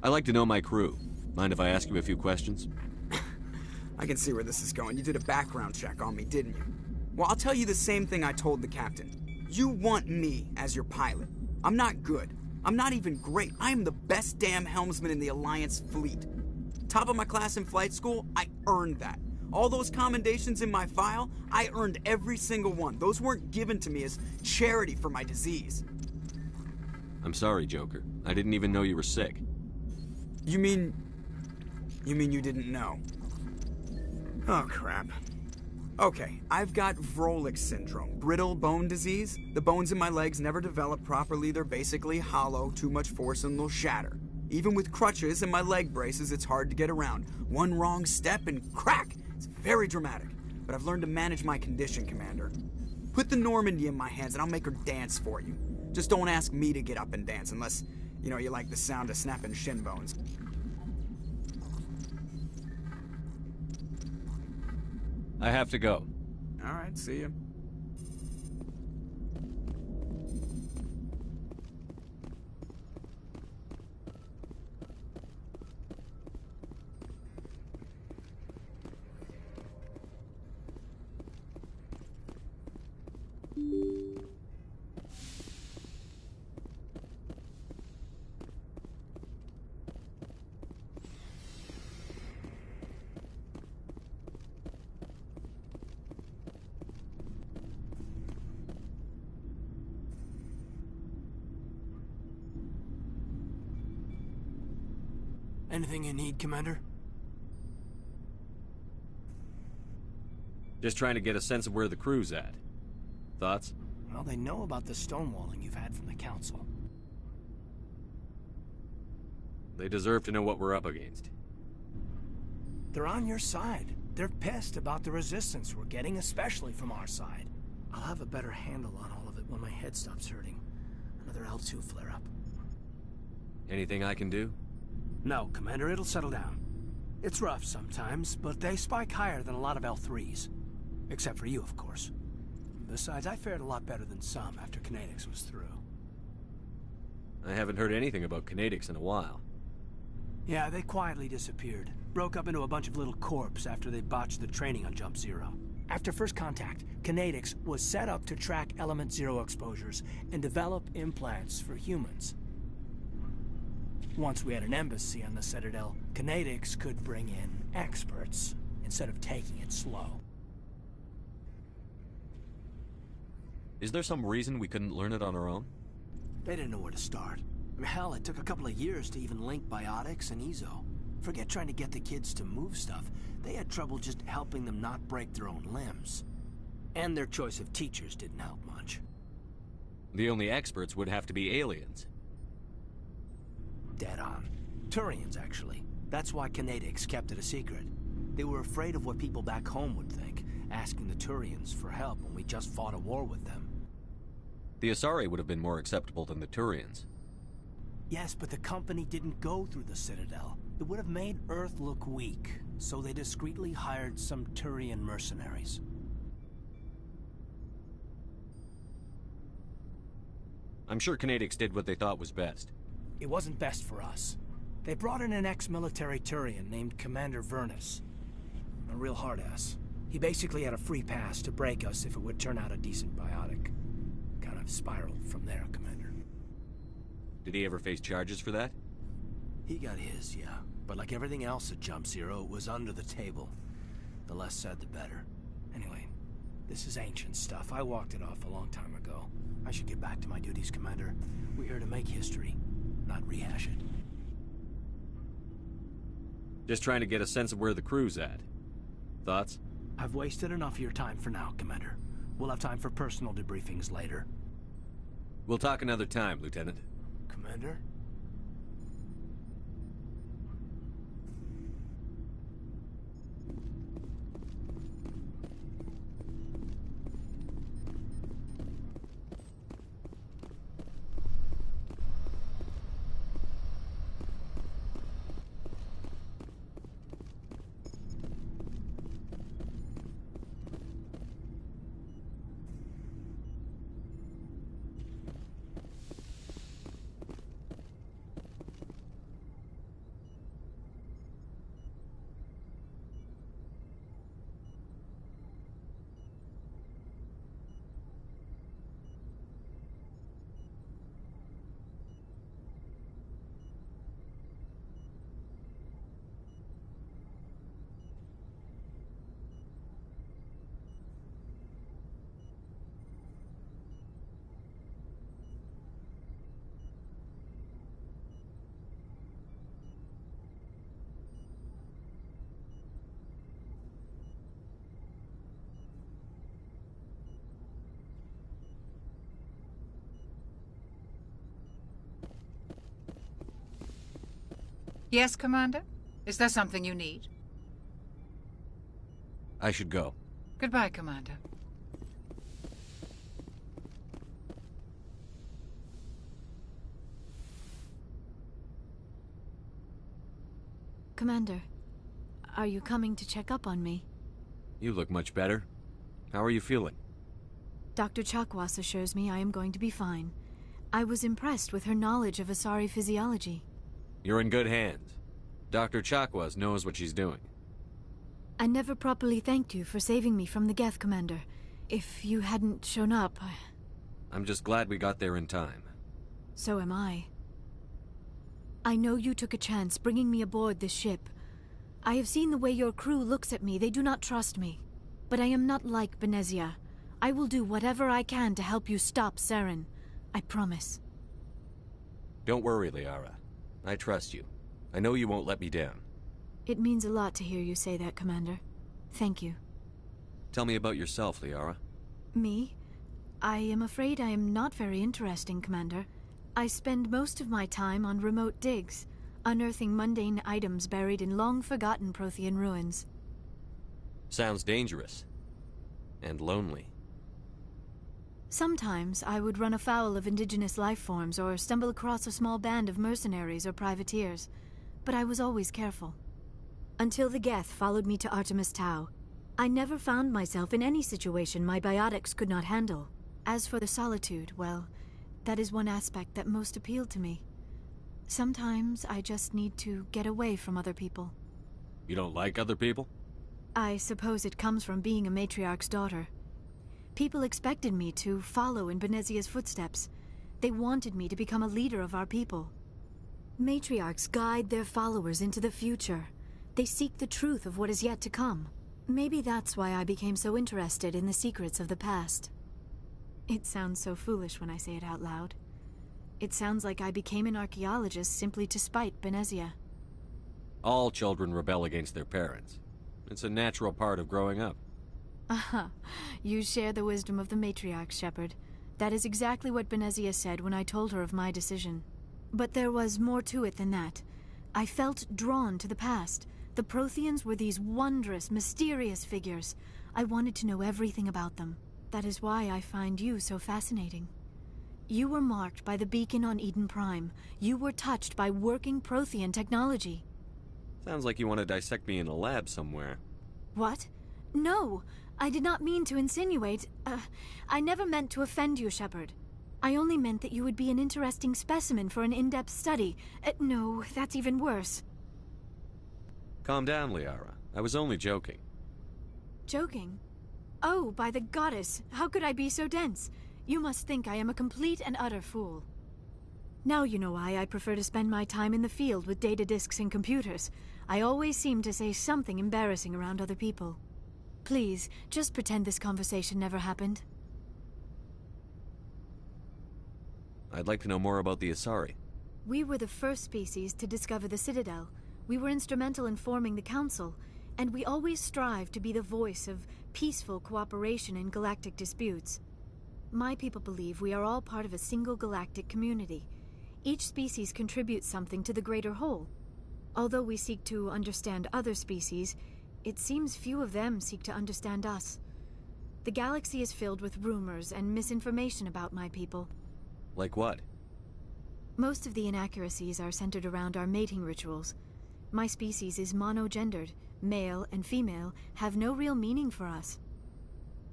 I like to know my crew. Mind if I ask you a few questions? I can see where this is going. You did a background check on me, didn't you? Well, I'll tell you the same thing I told the captain. You want me as your pilot. I'm not good. I'm not even great. I am the best damn helmsman in the Alliance fleet. Top of my class in flight school, I earned that. All those commendations in my file, I earned every single one. Those weren't given to me as charity for my disease. I'm sorry, Joker. I didn't even know you were sick. You mean you didn't know? Oh, crap. Okay, I've got Vrolich syndrome, brittle bone disease. The bones in my legs never develop properly. They're basically hollow, too much force and they'll shatter. Even with crutches and my leg braces, it's hard to get around. One wrong step and crack! It's very dramatic. But I've learned to manage my condition, Commander. Put the Normandy in my hands and I'll make her dance for you. Just don't ask me to get up and dance unless, you like the sound of snapping shin bones. I have to go. All right, see you. Anything you need, Commander? Just trying to get a sense of where the crew's at. Thoughts? Well, they know about the stonewalling you've had from the Council. They deserve to know what we're up against. They're on your side. They're pissed about the resistance we're getting, especially from our side. I'll have a better handle on all of it when my head stops hurting. Another L2 flare-up. Anything I can do? No, Commander, it'll settle down. It's rough sometimes, but they spike higher than a lot of L3s. Except for you, of course. Besides, I fared a lot better than some after Kinetics was through. I haven't heard anything about Kinetics in a while. Yeah, they quietly disappeared. Broke up into a bunch of little corps after they botched the training on Jump Zero. After first contact, Kinetics was set up to track Element Zero exposures and develop implants for humans. Once we had an embassy on the Citadel, Kinetics could bring in experts instead of taking it slow. Is there some reason we couldn't learn it on our own? They didn't know where to start. Hell, it took a couple of years to even link biotics and Ezo. Forget trying to get the kids to move stuff. They had trouble just helping them not break their own limbs. And their choice of teachers didn't help much. The only experts would have to be aliens. Dead on. Turians, actually. That's why Kinetics kept it a secret. They were afraid of what people back home would think, asking the Turians for help when we just fought a war with them. The Asari would have been more acceptable than the Turians. Yes, but the company didn't go through the Citadel. It would have made Earth look weak, so they discreetly hired some Turian mercenaries. I'm sure Kinetics did what they thought was best. It wasn't best for us. They brought in an ex-military Turian named Commander Vernus. A real hard-ass. He basically had a free pass to break us if it would turn out a decent biotic. Kind of spiraled from there, Commander. Did he ever face charges for that? He got his, yeah. But like everything else at Jump Zero, it was under the table. The less said, the better. Anyway, this is ancient stuff. I walked it off a long time ago. I should get back to my duties, Commander. We're here to make history, not rehash it. Just trying to get a sense of where the crew's at. Thoughts? I've wasted enough of your time for now, Commander. We'll have time for personal debriefings later. We'll talk another time, Lieutenant. Commander? Yes, Commander? Is there something you need? I should go. Goodbye, Commander. Commander, are you coming to check up on me? You look much better. How are you feeling? Dr. Chakwas assures me I am going to be fine. I was impressed with her knowledge of Asari physiology. You're in good hands. Dr. Chakwas knows what she's doing. I never properly thanked you for saving me from the Geth, Commander. If you hadn't shown up, I'm just glad we got there in time. So am I. I know you took a chance bringing me aboard this ship. I have seen the way your crew looks at me. They do not trust me. But I am not like Benezia. I will do whatever I can to help you stop Saren. I promise. Don't worry, Liara. I trust you. I know you won't let me down. It means a lot to hear you say that, Commander. Thank you. Tell me about yourself, Liara. Me? I am afraid I am not very interesting, Commander. I spend most of my time on remote digs, unearthing mundane items buried in long-forgotten Prothean ruins. Sounds dangerous. And lonely. Sometimes I would run afoul of indigenous life forms or stumble across a small band of mercenaries or privateers, but I was always careful. Until the Geth followed me to Artemis Tau, I never found myself in any situation my biotics could not handle. As for the solitude, well, that is one aspect that most appealed to me. Sometimes I just need to get away from other people. You don't like other people? I suppose it comes from being a matriarch's daughter. People expected me to follow in Benezia's footsteps. They wanted me to become a leader of our people. Matriarchs guide their followers into the future. They seek the truth of what is yet to come. Maybe that's why I became so interested in the secrets of the past. It sounds so foolish when I say it out loud. It sounds like I became an archaeologist simply to spite Benezia. All children rebel against their parents. It's a natural part of growing up. Aha, you share the wisdom of the matriarch, Shepard. That is exactly what Benezia said when I told her of my decision. But there was more to it than that. I felt drawn to the past. The Protheans were these wondrous, mysterious figures. I wanted to know everything about them. That is why I find you so fascinating. You were marked by the beacon on Eden Prime. You were touched by working Prothean technology. Sounds like you want to dissect me in a lab somewhere. What? No! I did not mean to insinuate. I never meant to offend you, Shepard. I only meant that you would be an interesting specimen for an in-depth study. No, that's even worse. Calm down, Liara. I was only joking. Joking? Oh, by the goddess, how could I be so dense? You must think I am a complete and utter fool. Now you know why I prefer to spend my time in the field with data disks and computers. I always seem to say something embarrassing around other people. Please, just pretend this conversation never happened. I'd like to know more about the Asari. We were the first species to discover the Citadel. We were instrumental in forming the Council, and we always strive to be the voice of peaceful cooperation in galactic disputes. My people believe we are all part of a single galactic community. Each species contributes something to the greater whole. Although we seek to understand other species, it seems few of them seek to understand us. The galaxy is filled with rumors and misinformation about my people. Like what? Most of the inaccuracies are centered around our mating rituals. My species is monogendered. Male and female have no real meaning for us.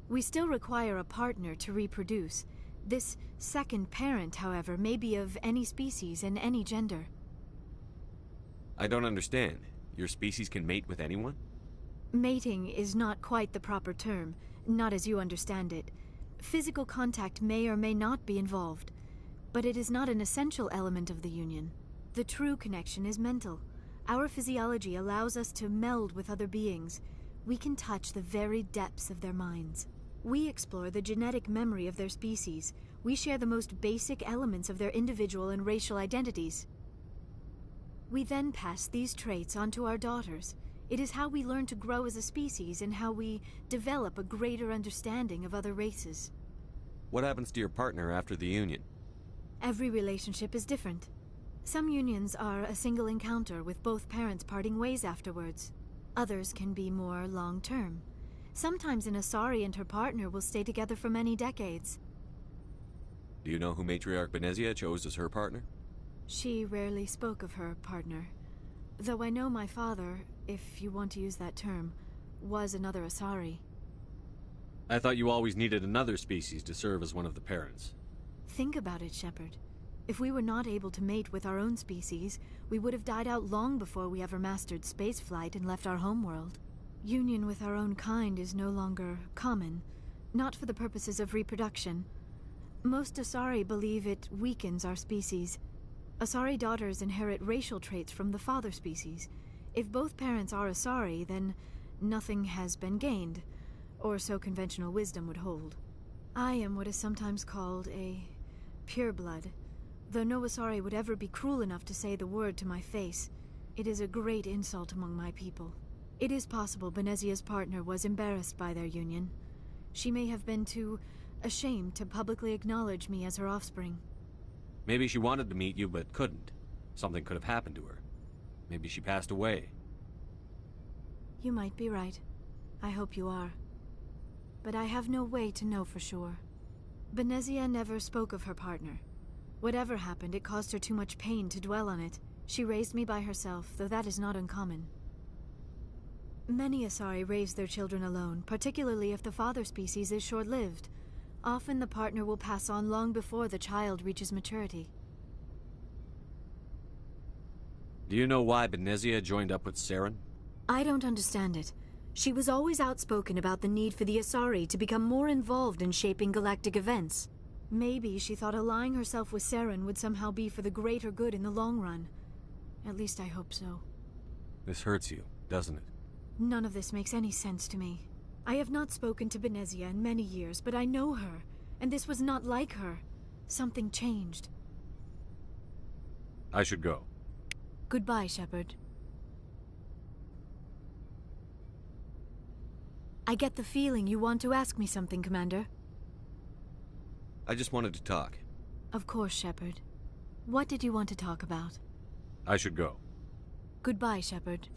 We still require a partner to reproduce. This second parent, however, may be of any species and any gender. I don't understand. Your species can mate with anyone? Mating is not quite the proper term, not as you understand it. Physical contact may or may not be involved, but it is not an essential element of the union. The true connection is mental. Our physiology allows us to meld with other beings. We can touch the very depths of their minds. We explore the genetic memory of their species. We share the most basic elements of their individual and racial identities. We then pass these traits on to our daughters. It is how we learn to grow as a species and how we develop a greater understanding of other races. What happens to your partner after the union? Every relationship is different. Some unions are a single encounter with both parents parting ways afterwards. Others can be more long-term. Sometimes an Asari and her partner will stay together for many decades. Do you know who Matriarch Benezia chose as her partner? She rarely spoke of her partner. Though I know my father, if you want to use that term, was another Asari. I thought you always needed another species to serve as one of the parents. Think about it, Shepard. If we were not able to mate with our own species, we would have died out long before we ever mastered spaceflight and left our homeworld. Union with our own kind is no longer common, not for the purposes of reproduction. Most Asari believe it weakens our species. Asari daughters inherit racial traits from the father species. If both parents are Asari, then nothing has been gained, or so conventional wisdom would hold. I am what is sometimes called a pureblood. Though no Asari would ever be cruel enough to say the word to my face, it is a great insult among my people. It is possible Benezia's partner was embarrassed by their union. She may have been too ashamed to publicly acknowledge me as her offspring. Maybe she wanted to meet you, but couldn't. Something could have happened to her. Maybe she passed away. You might be right. I hope you are. But I have no way to know for sure. Benezia never spoke of her partner. Whatever happened, it caused her too much pain to dwell on it. She raised me by herself, though that is not uncommon. Many Asari raise their children alone, particularly if the father species is short-lived. Often the partner will pass on long before the child reaches maturity. Do you know why Benezia joined up with Saren? I don't understand it. She was always outspoken about the need for the Asari to become more involved in shaping galactic events. Maybe she thought allying herself with Saren would somehow be for the greater good in the long run. At least I hope so. This hurts you, doesn't it? None of this makes any sense to me. I have not spoken to Benezia in many years, but I know her, and this was not like her. Something changed. I should go. Goodbye, Shepard. I get the feeling you want to ask me something, Commander. I just wanted to talk. Of course, Shepard. What did you want to talk about? I should go. Goodbye, Shepard.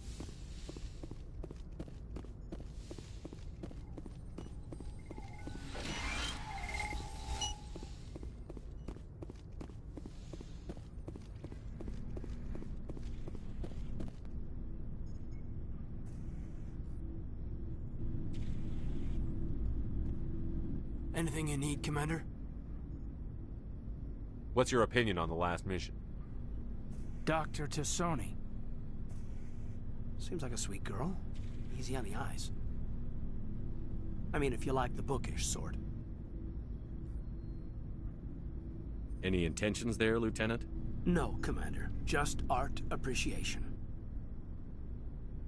Anything you need, Commander? What's your opinion on the last mission? Dr. Tassoni. Seems like a sweet girl. Easy on the eyes. I mean, if you like the bookish sort. Any intentions there, Lieutenant? No, Commander. Just art appreciation.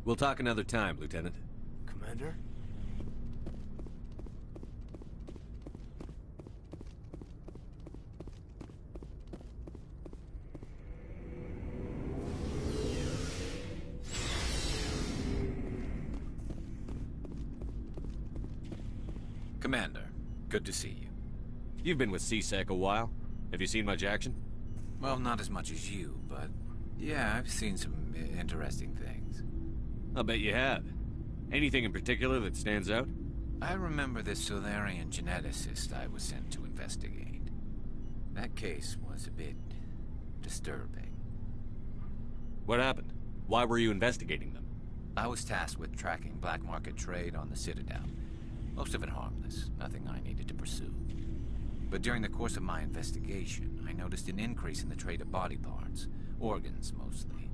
We'll talk another time, Lieutenant. Commander? Commander, good to see you. You've been with CSEC a while. Have you seen much action? Well, not as much as you, but yeah, I've seen some interesting things. I'll bet you have. Anything in particular that stands out? I remember this Solarian geneticist I was sent to investigate. That case was a bit disturbing. What happened? Why were you investigating them? I was tasked with tracking black market trade on the Citadel. Most of it harmless, nothing I needed to pursue. But during the course of my investigation, I noticed an increase in the trade of body parts, organs mostly.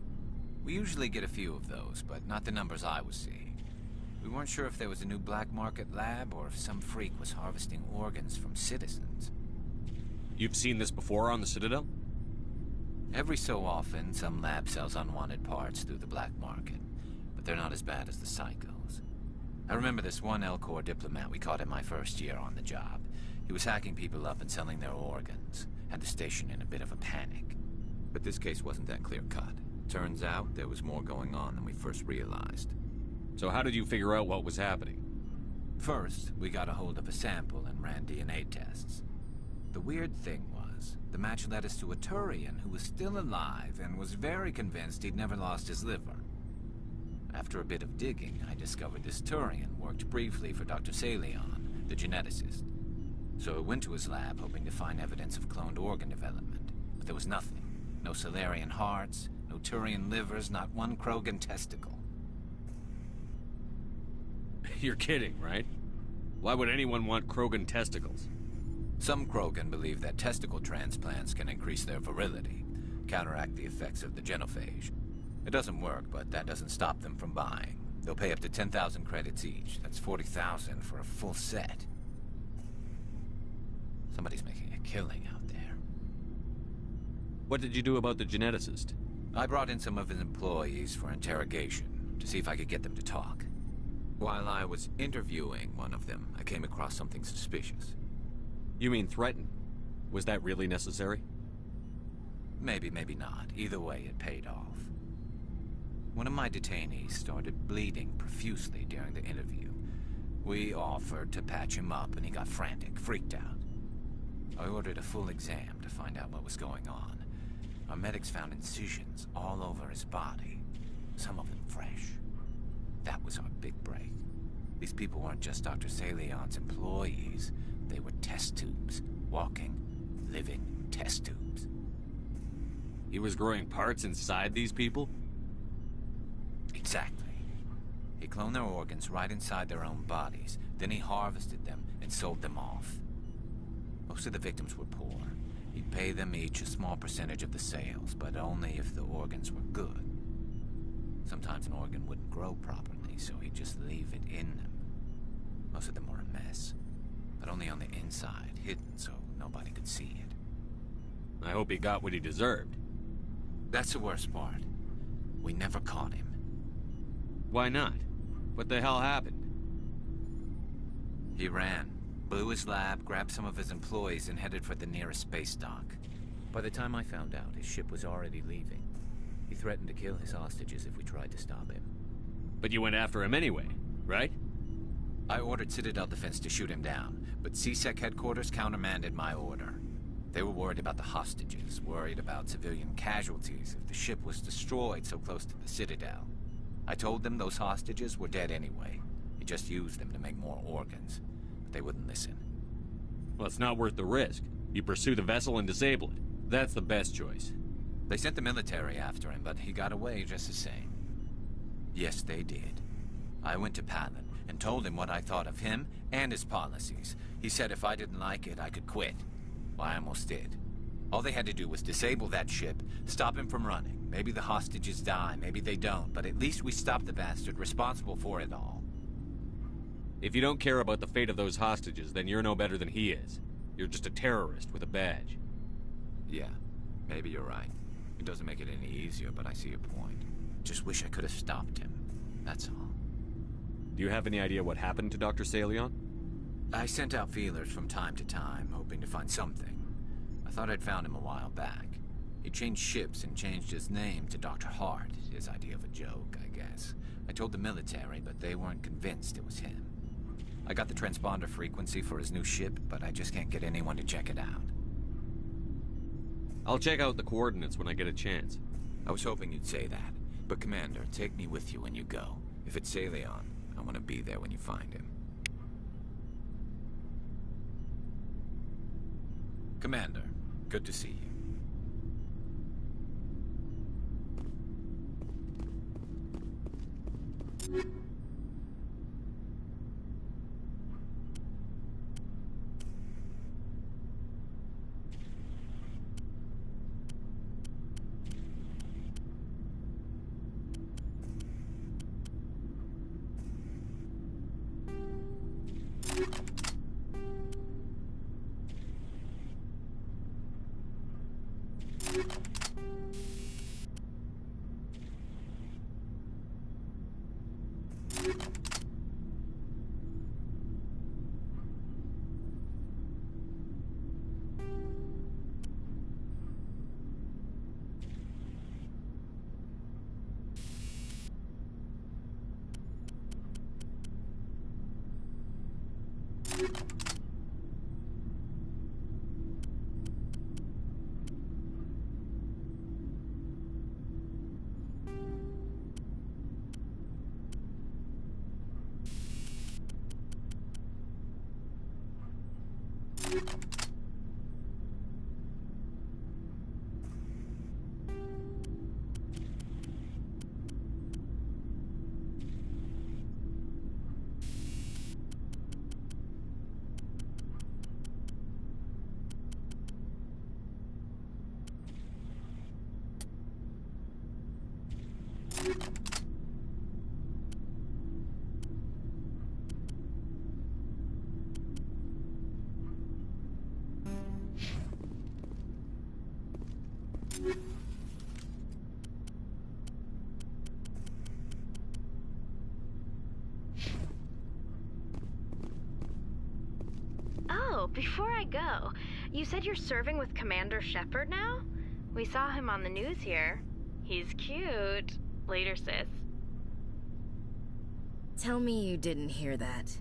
We usually get a few of those, but not the numbers I was seeing. We weren't sure if there was a new black market lab or if some freak was harvesting organs from citizens. You've seen this before on the Citadel? Every so often, some lab sells unwanted parts through the black market, but they're not as bad as the psychos. I remember this one Elcor diplomat we caught in my first year on the job. He was hacking people up and selling their organs. Had the station in a bit of a panic. But this case wasn't that clear-cut. Turns out there was more going on than we first realized. So how did you figure out what was happening? First, we got a hold of a sample and ran DNA tests. The weird thing was. The match led us to a Turian who was still alive and was very convinced he'd never lost his liver. After a bit of digging, I discovered this Turian worked briefly for Dr. Salion, the geneticist. So I went to his lab hoping to find evidence of cloned organ development, but there was nothing. No Salarian hearts, no Turian livers, not one Krogan testicle. You're kidding, right? Why would anyone want Krogan testicles? Some Krogan believe that testicle transplants can increase their virility, counteract the effects of the genophage. It doesn't work, but that doesn't stop them from buying. They'll pay up to 10,000 credits each. That's 40,000 for a full set. Somebody's making a killing out there. What did you do about the geneticist? I brought in some of his employees for interrogation, to see if I could get them to talk. While I was interviewing one of them, I came across something suspicious. You mean threaten? Was that really necessary? Maybe, maybe not. Either way, it paid off. One of my detainees started bleeding profusely during the interview. We offered to patch him up, and he got frantic, freaked out. I ordered a full exam to find out what was going on. Our medics found incisions all over his body, some of them fresh. That was our big break. These people weren't just Dr. Salion's employees. They were test tubes. Walking, living test tubes. He was growing parts inside these people? Exactly. He cloned their organs right inside their own bodies. Then he harvested them and sold them off. Most of the victims were poor. He'd pay them each a small percentage of the sales, but only if the organs were good. Sometimes an organ wouldn't grow properly, so he'd just leave it in them. Most of them were a mess, but only on the inside, hidden so nobody could see it. I hope he got what he deserved. That's the worst part. We never caught him. Why not? What the hell happened? He ran, blew his lab, grabbed some of his employees, and headed for the nearest space dock. By the time I found out, his ship was already leaving. He threatened to kill his hostages if we tried to stop him. But you went after him anyway, right? I ordered Citadel Defense to shoot him down, but CSEC headquarters countermanded my order. They were worried about the hostages, worried about civilian casualties if the ship was destroyed so close to the Citadel. I told them those hostages were dead anyway. He just used them to make more organs. But they wouldn't listen. Well, it's not worth the risk. You pursue the vessel and disable it. That's the best choice. They sent the military after him, but he got away just the same. Yes, they did. I went to Palin and told him what I thought of him and his policies. He said if I didn't like it, I could quit. Well, I almost did. All they had to do was disable that ship, stop him from running. Maybe the hostages die, maybe they don't, but at least we stopped the bastard responsible for it all. If you don't care about the fate of those hostages, then you're no better than he is. You're just a terrorist with a badge. Yeah, maybe you're right. It doesn't make it any easier, but I see your point. Just wish I could have stopped him. That's all. Do you have any idea what happened to Dr. Salion? I sent out feelers from time to time, hoping to find something. I thought I'd found him a while back. He changed ships and changed his name to Dr. Hart, his idea of a joke, I guess. I told the military, but they weren't convinced it was him. I got the transponder frequency for his new ship, but I just can't get anyone to check it out. I'll check out the coordinates when I get a chance. I was hoping you'd say that. But Commander, take me with you when you go. If it's Salion, I want to be there when you find him. Commander, good to see you. Before I go, you said you're serving with Commander Shepard now? We saw him on the news here. He's cute. Later, sis. Tell me you didn't hear that.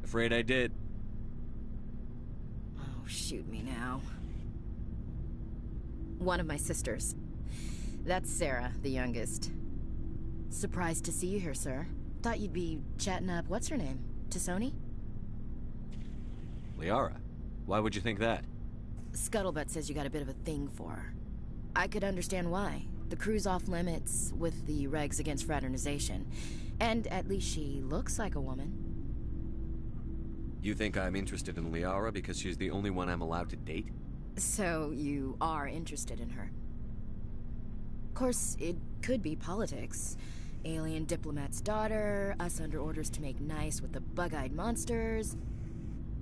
Afraid I did. Oh, shoot me now. One of my sisters. That's Sarah, the youngest. Surprised to see you here, sir. Thought you'd be chatting up, what's her name? T'Soni? Liara, why would you think that? Scuttlebutt says you got a bit of a thing for her. I could understand why. The crew's off limits with the regs against fraternization. And at least she looks like a woman. You think I'm interested in Liara because she's the only one I'm allowed to date? So you are interested in her. Of course, it could be politics. Alien diplomat's daughter, us under orders to make nice with the bug-eyed monsters.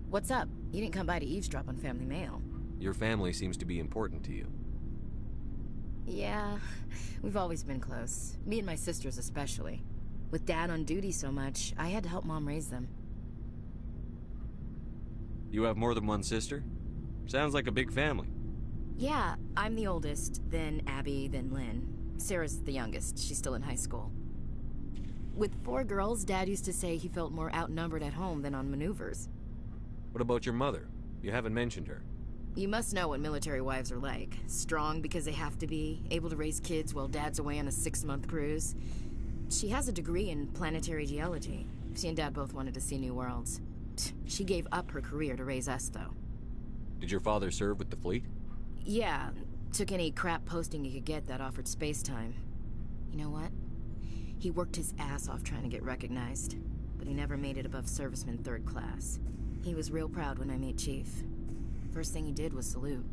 What's up? You didn't come by to eavesdrop on family mail. Your family seems to be important to you. Yeah, we've always been close. Me and my sisters especially. With Dad on duty so much, I had to help Mom raise them. You have more than one sister? Sounds like a big family. Yeah, I'm the oldest, then Abby, then Lynn. Sarah's the youngest. She's still in high school. With 4 girls, Dad used to say he felt more outnumbered at home than on maneuvers. What about your mother? You haven't mentioned her. You must know what military wives are like. Strong because they have to be, able to raise kids while Dad's away on a 6-month cruise. She has a degree in planetary geology. She and Dad both wanted to see new worlds. She gave up her career to raise us, though. Did your father serve with the fleet? Yeah, took any crap posting he could get that offered space time. You know what? He worked his ass off trying to get recognized, but he never made it above serviceman 3rd class. He was real proud when I met Chief. First thing he did was salute.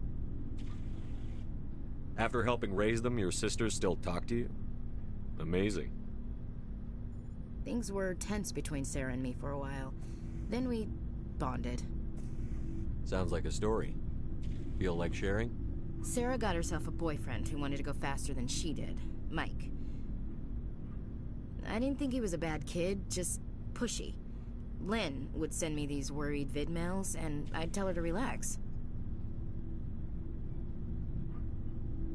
After helping raise them, your sisters still talk to you? Amazing. Things were tense between Sarah and me for a while. Then we bonded. Sounds like a story. Feel like sharing? Sarah got herself a boyfriend who wanted to go faster than she did, Mike. I didn't think he was a bad kid, just pushy. Lynn would send me these worried vid mails, and I'd tell her to relax.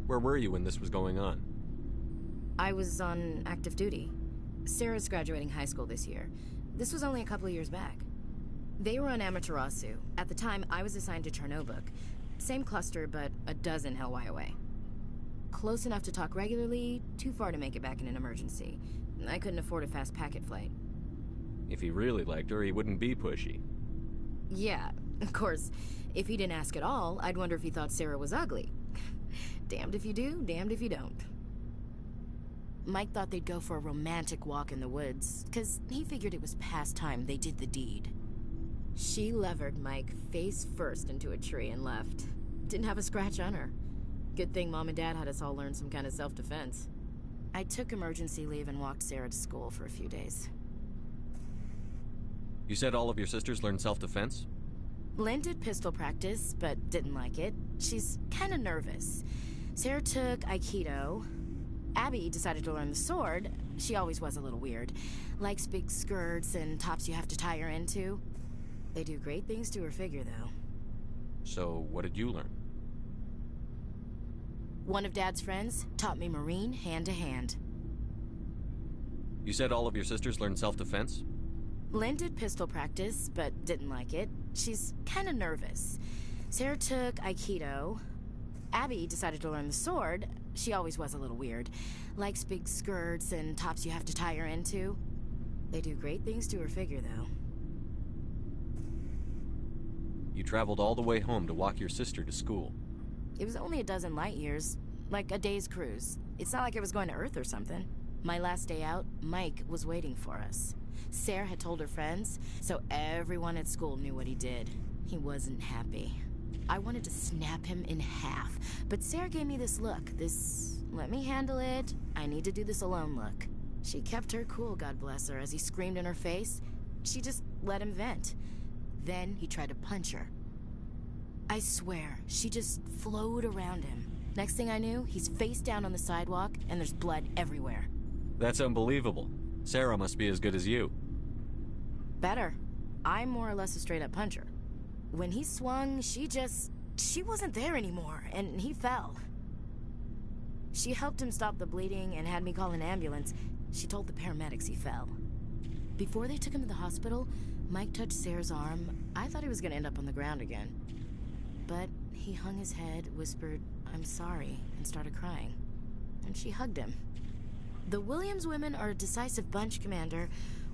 Where were you when this was going on? I was on active duty. Sarah's graduating high school this year. This was only a couple of years back. They were on Amaterasu. At the time, I was assigned to Chernobog. Same cluster, but a dozen LY away. Close enough to talk regularly, too far to make it back in an emergency. I couldn't afford a fast packet flight. If he really liked her, he wouldn't be pushy. Yeah, of course. If he didn't ask at all, I'd wonder if he thought Sarah was ugly. Damned if you do, damned if you don't. Mike thought they'd go for a romantic walk in the woods, 'cause he figured it was past time they did the deed. She levered Mike face first into a tree and left. Didn't have a scratch on her. Good thing Mom and Dad had us all learn some kind of self-defense. I took emergency leave and walked Sarah to school for a few days. You said all of your sisters learned self-defense? Lynn did pistol practice, but didn't like it. She's kind of nervous. Sarah took Aikido. Abby decided to learn the sword. She always was a little weird. Likes big skirts and tops you have to tie her into. They do great things to her figure, though. So, what did you learn? One of Dad's friends taught me Marine hand to hand. You said all of your sisters learned self-defense? Lynn did pistol practice, but didn't like it. She's kind of nervous. Sarah took Aikido. Abby decided to learn the sword. She always was a little weird. Likes big skirts and tops you have to tie her into. They do great things to her figure, though. You traveled all the way home to walk your sister to school. It was only a dozen light years, like a day's cruise. It's not like I was going to Earth or something. My last day out, Mike was waiting for us. Sarah had told her friends, so everyone at school knew what he did. He wasn't happy. I wanted to snap him in half, but Sarah gave me this look, this let me handle it, I need to do this alone look. She kept her cool, God bless her, as he screamed in her face. She just let him vent. Then he tried to punch her. I swear, she just flowed around him. Next thing I knew, he's face down on the sidewalk, and there's blood everywhere. That's unbelievable. Sarah must be as good as you. Better. I'm more or less a straight-up puncher. When he swung, she wasn't there anymore, and he fell. She helped him stop the bleeding and had me call an ambulance. She told the paramedics he fell. Before they took him to the hospital, Mike touched Sarah's arm. I thought he was gonna end up on the ground again. But he hung his head, whispered, "I'm sorry," and started crying. And she hugged him. The Williams women are a decisive bunch, Commander.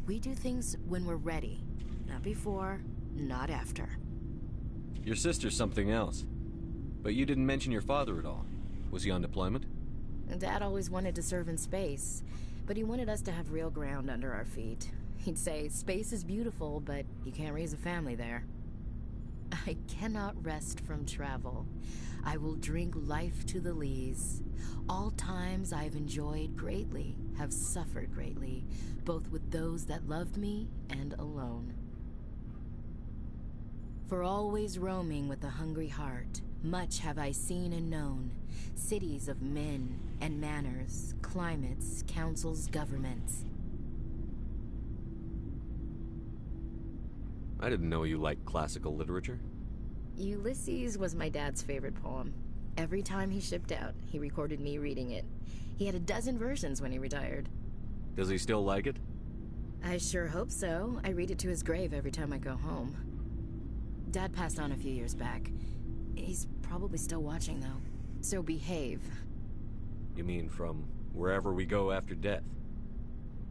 We do things when we're ready. Not before, not after. Your sister's something else. But you didn't mention your father at all. Was he on deployment? Dad always wanted to serve in space, but he wanted us to have real ground under our feet. He'd say, space is beautiful, but you can't raise a family there. I cannot rest from travel. I will drink life to the lees. All times I have enjoyed greatly, have suffered greatly, both with those that loved me and alone. For always roaming with a hungry heart, much have I seen and known, cities of men and manners, climates, councils, governments. I didn't know you liked classical literature. Ulysses was my dad's favorite poem. Every time he shipped out, he recorded me reading it. He had a dozen versions when he retired. Does he still like it? I sure hope so. I read it to his grave every time I go home. Dad passed on a few years back. He's probably still watching, though. So behave. You mean from wherever we go after death?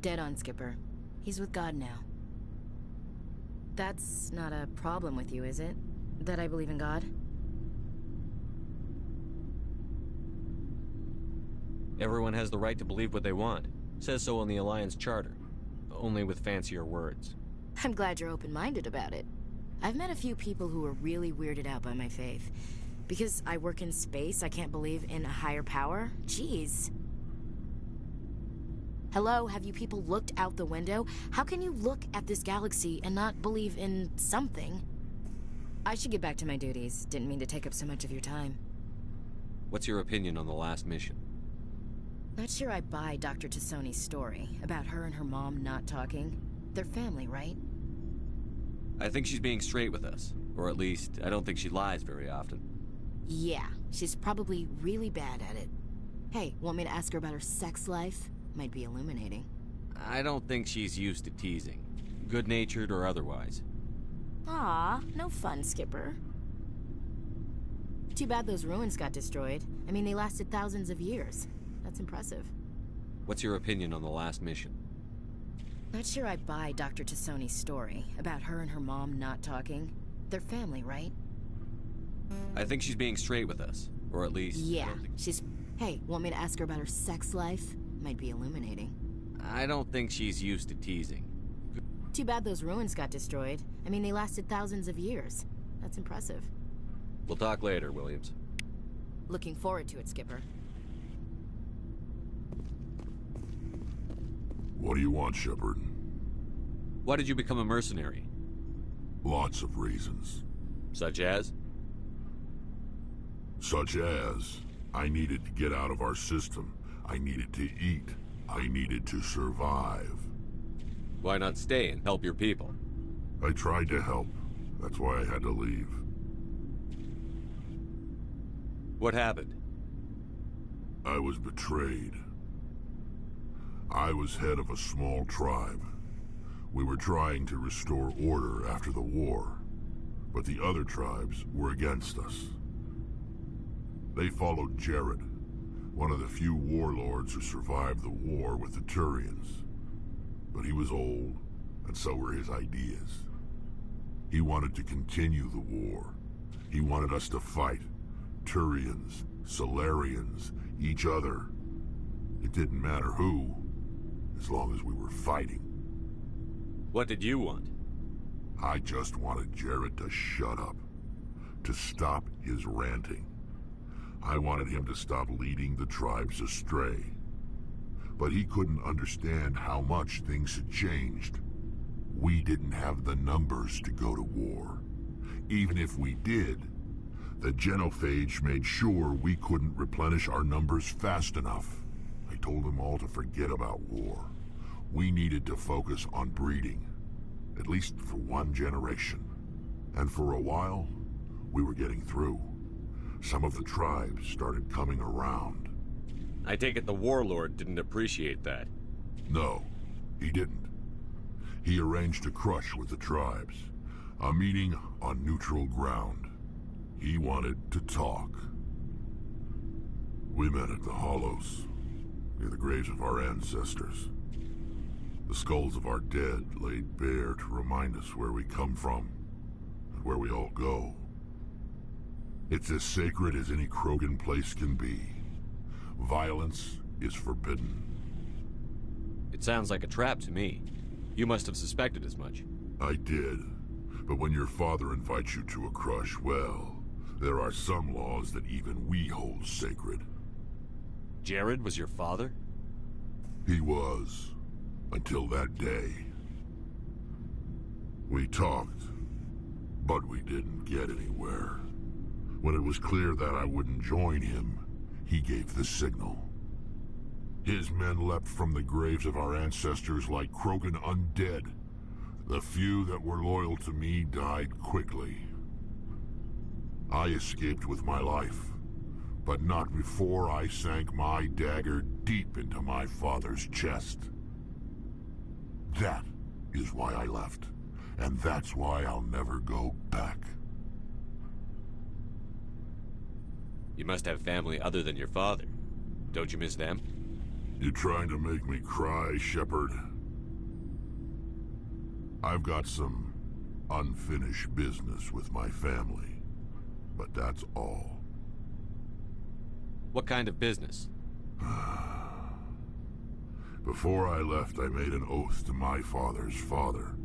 Dead on, Skipper. He's with God now. That's not a problem with you, is it? That I believe in God? Everyone has the right to believe what they want. Says so on the Alliance Charter. Only with fancier words. I'm glad you're open-minded about it. I've met a few people who are really weirded out by my faith. Because I work in space, I can't believe in a higher power? Jeez. Hello, have you people looked out the window? How can you look at this galaxy and not believe in something? I should get back to my duties. Didn't mean to take up so much of your time. What's your opinion on the last mission? Not sure I buy Dr. Tassoni's story about her and her mom not talking. They're family, right? I think she's being straight with us. Or at least, I don't think she lies very often. Yeah, she's probably really bad at it. Hey, want me to ask her about her sex life? Might be illuminating. I don't think she's used to teasing. Good-natured or otherwise. Aw, no fun, Skipper. Too bad those ruins got destroyed. I mean, they lasted thousands of years. That's impressive. What's your opinion on the last mission? Not sure I buy Dr. Tassoni's story about her and her mom not talking. They're family, right? I think she's being straight with us. Or at least... Yeah, she's... Hey, want me to ask her about her sex life? Might be illuminating. I don't think she's used to teasing. Too bad those ruins got destroyed. I mean, they lasted thousands of years. That's impressive. We'll talk later, Williams. Looking forward to it, Skipper. What do you want, Shepard? Why did you become a mercenary? Lots of reasons. Such as? Such as, I needed to get out of our system. I needed to eat. I needed to survive. Why not stay and help your people? I tried to help. That's why I had to leave. What happened? I was betrayed. I was head of a small tribe. We were trying to restore order after the war, but the other tribes were against us. They followed Jared, one of the few warlords who survived the war with the Turians. But he was old, and so were his ideas. He wanted to continue the war. He wanted us to fight. Turians, Solarians, each other. It didn't matter who, as long as we were fighting. What did you want? I just wanted Jared to shut up, to stop his ranting. I wanted him to stop leading the tribes astray. But he couldn't understand how much things had changed. We didn't have the numbers to go to war. Even if we did, the genophage made sure we couldn't replenish our numbers fast enough. I told them all to forget about war. We needed to focus on breeding, at least for one generation. And for a while, we were getting through. Some of the tribes started coming around. I take it the warlord didn't appreciate that. No, he didn't. He arranged a crush with the tribes. A meeting on neutral ground. He wanted to talk. We met at the Hollows, near the graves of our ancestors. The skulls of our dead laid bare to remind us where we come from, and where we all go. It's as sacred as any Krogan place can be. Violence is forbidden. It sounds like a trap to me. You must have suspected as much. I did. But when your father invites you to a crush, well, there are some laws that even we hold sacred. Jared was your father? He was. Until that day. We talked, but we didn't get anywhere. When it was clear that I wouldn't join him, he gave the signal. His men leapt from the graves of our ancestors like Krogan undead. The few that were loyal to me died quickly. I escaped with my life, but not before I sank my dagger deep into my father's chest. That is why I left, and that's why I'll never go back. You must have family other than your father. Don't you miss them? You trying to make me cry, Shepard? I've got some unfinished business with my family, but that's all. What kind of business? Before I left, I made an oath to my father's father.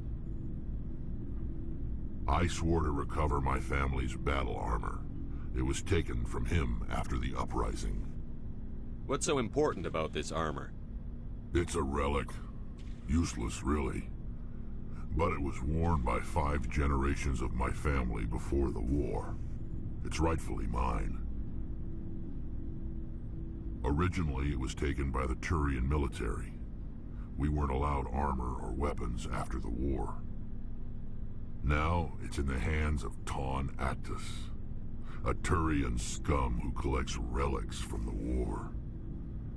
I swore to recover my family's battle armor. It was taken from him after the uprising. What's so important about this armor? It's a relic. Useless, really. But it was worn by 5 generations of my family before the war. It's rightfully mine. Originally, it was taken by the Turian military. We weren't allowed armor or weapons after the war. Now, it's in the hands of Taun Actus, a Turian scum who collects relics from the war.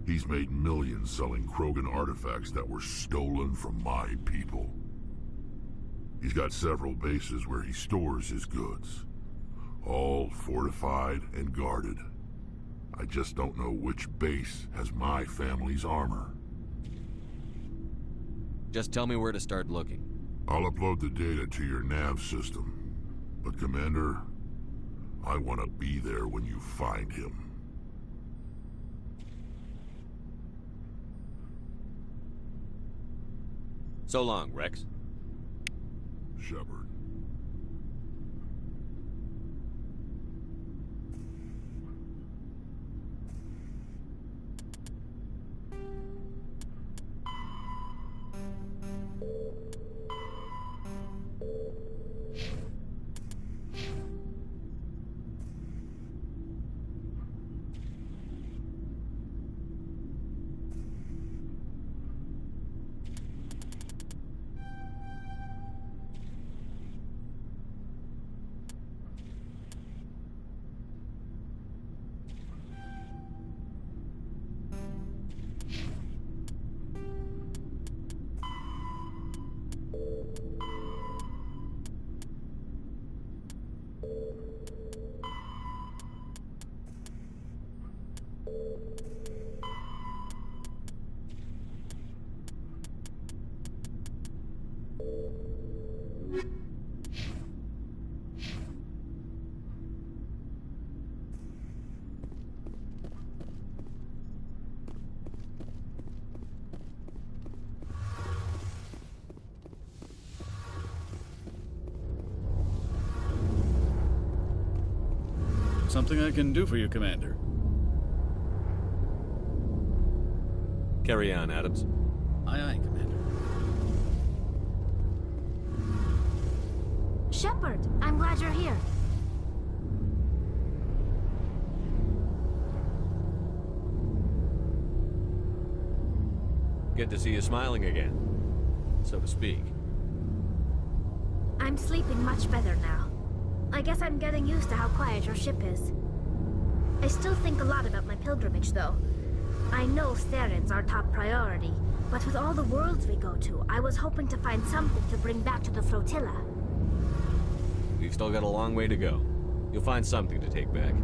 He's made millions selling Krogan artifacts that were stolen from my people. He's got several bases where he stores his goods, all fortified and guarded. I just don't know which base has my family's armor. Just tell me where to start looking. I'll upload the data to your nav system. But Commander, I want to be there when you find him. So long, Rex. Shepard. Something I can do for you, Commander. Carry on, Adams. Aye, aye, Commander. Shepard, I'm glad you're here. Good to see you smiling again, so to speak. I'm sleeping much better now. I guess I'm getting used to how quiet your ship is. I still think a lot about my pilgrimage, though. I know Theron's our top priority, but with all the worlds we go to, I was hoping to find something to bring back to the flotilla. We've still got a long way to go. You'll find something to take back.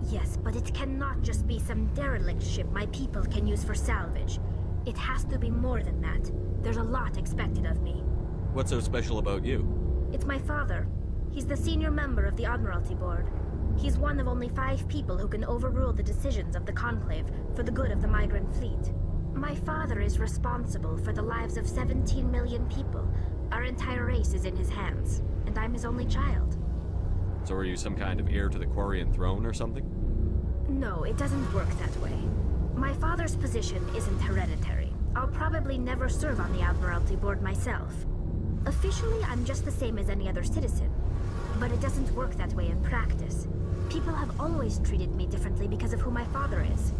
Yes, but it cannot just be some derelict ship my people can use for salvage. It has to be more than that. There's a lot expected of me. What's so special about you? It's my father. He's the senior member of the Admiralty Board. He's one of only 5 people who can overrule the decisions of the Conclave for the good of the migrant fleet. My father is responsible for the lives of 17 million people. Our entire race is in his hands, and I'm his only child. So are you some kind of heir to the Quarian throne or something? No, it doesn't work that way. My father's position isn't hereditary. I'll probably never serve on the Admiralty Board myself. Officially, I'm just the same as any other citizen. But it doesn't work that way in practice. People have always treated me differently because of who my father is.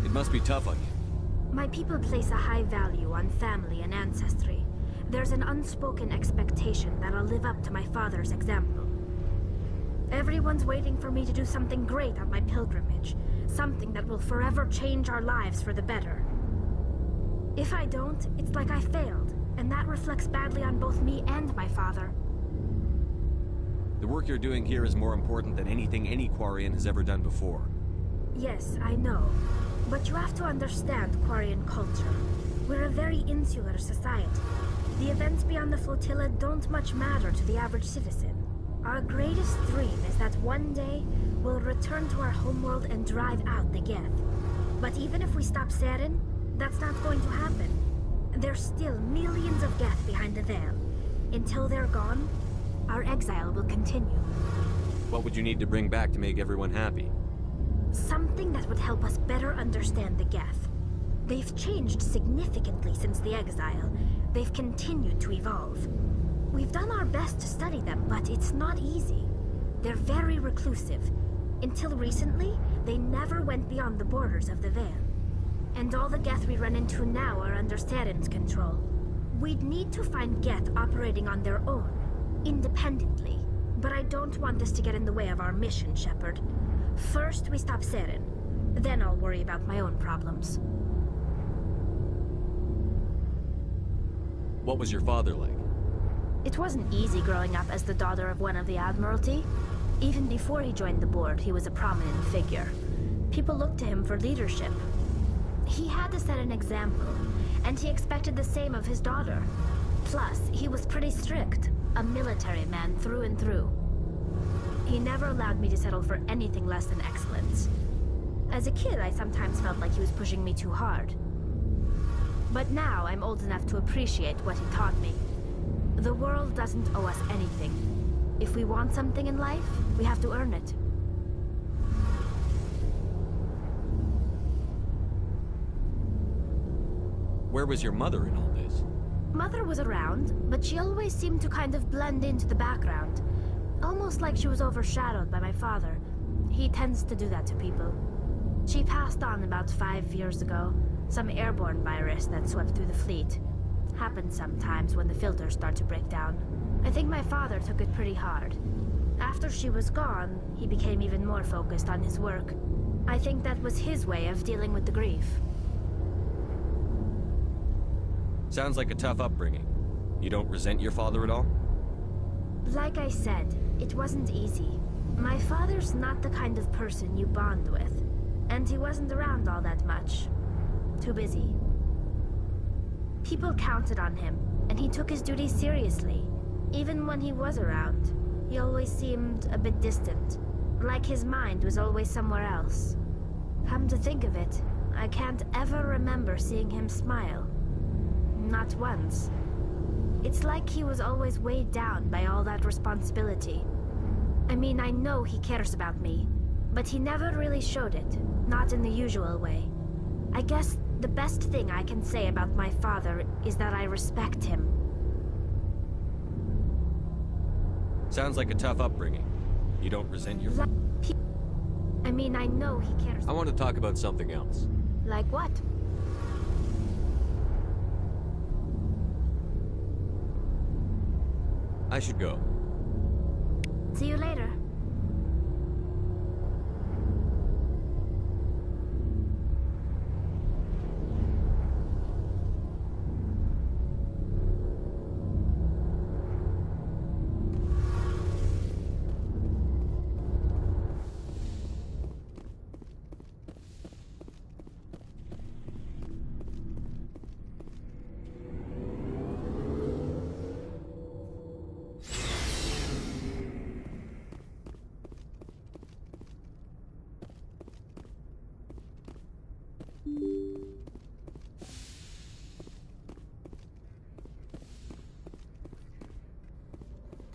It must be tough on you. My people place a high value on family and ancestry. There's an unspoken expectation that I'll live up to my father's example. Everyone's waiting for me to do something great on my pilgrimage. Something that will forever change our lives for the better. If I don't, it's like I failed, and that reflects badly on both me and my father. The work you're doing here is more important than anything any Quarian has ever done before. Yes, I know. But you have to understand Quarian culture. We're a very insular society. The events beyond the flotilla don't much matter to the average citizen. Our greatest dream is that one day, we'll return to our homeworld and drive out the Geth. But even if we stop Saren, that's not going to happen. There's still millions of Geth behind the veil. Until they're gone, our exile will continue. What would you need to bring back to make everyone happy? Something that would help us better understand the Geth. They've changed significantly since the exile. They've continued to evolve. We've done our best to study them, but it's not easy. They're very reclusive. Until recently, they never went beyond the borders of the Veil. And all the Geth we run into now are under Saren's control. We'd need to find Geth operating on their own, independently. But I don't want this to get in the way of our mission, Shepard. First, we stop Saren. Then I'll worry about my own problems. What was your father like? It wasn't easy growing up as the daughter of one of the Admiralty. Even before he joined the board, he was a prominent figure. People looked to him for leadership. He had to set an example, and he expected the same of his daughter. Plus, he was pretty strict, a military man through and through. He never allowed me to settle for anything less than excellence. As a kid, I sometimes felt like he was pushing me too hard. But now, I'm old enough to appreciate what he taught me. The world doesn't owe us anything. If we want something in life, we have to earn it. Where was your mother in all this? Mother was around, but she always seemed to kind of blend into the background. Almost like she was overshadowed by my father. He tends to do that to people. She passed on about 5 years ago. Some airborne virus that swept through the fleet. Happens sometimes when the filters start to break down. I think my father took it pretty hard. After she was gone, he became even more focused on his work. I think that was his way of dealing with the grief. Sounds like a tough upbringing. You don't resent your father at all? Like I said, it wasn't easy. My father's not the kind of person you bond with. And he wasn't around all that much. Too busy. People counted on him, and he took his duties seriously. Even when he was around, he always seemed a bit distant. Like his mind was always somewhere else. Come to think of it, I can't ever remember seeing him smile. Not once. It's like he was always weighed down by all that responsibility. I mean, I know he cares about me, but he never really showed it, not in the usual way. I guess the best thing I can say about my father is that I respect him. Sounds like a tough upbringing. You don't resent your father? I mean, I know he cares. I want to talk about something else. Like what? I should go. See you later.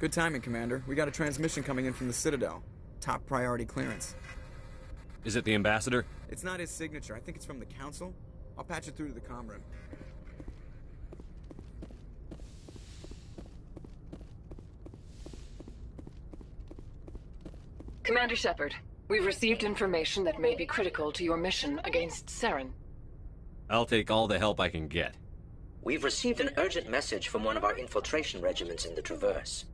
Good timing, Commander. We got a transmission coming in from the Citadel. Top priority clearance. Is it the ambassador? It's not his signature. I think it's from the Council. I'll patch it through to the comm room. Commander Shepard, we've received information that may be critical to your mission against Saren. I'll take all the help I can get. We've received an urgent message from one of our infiltration regiments in the Traverse.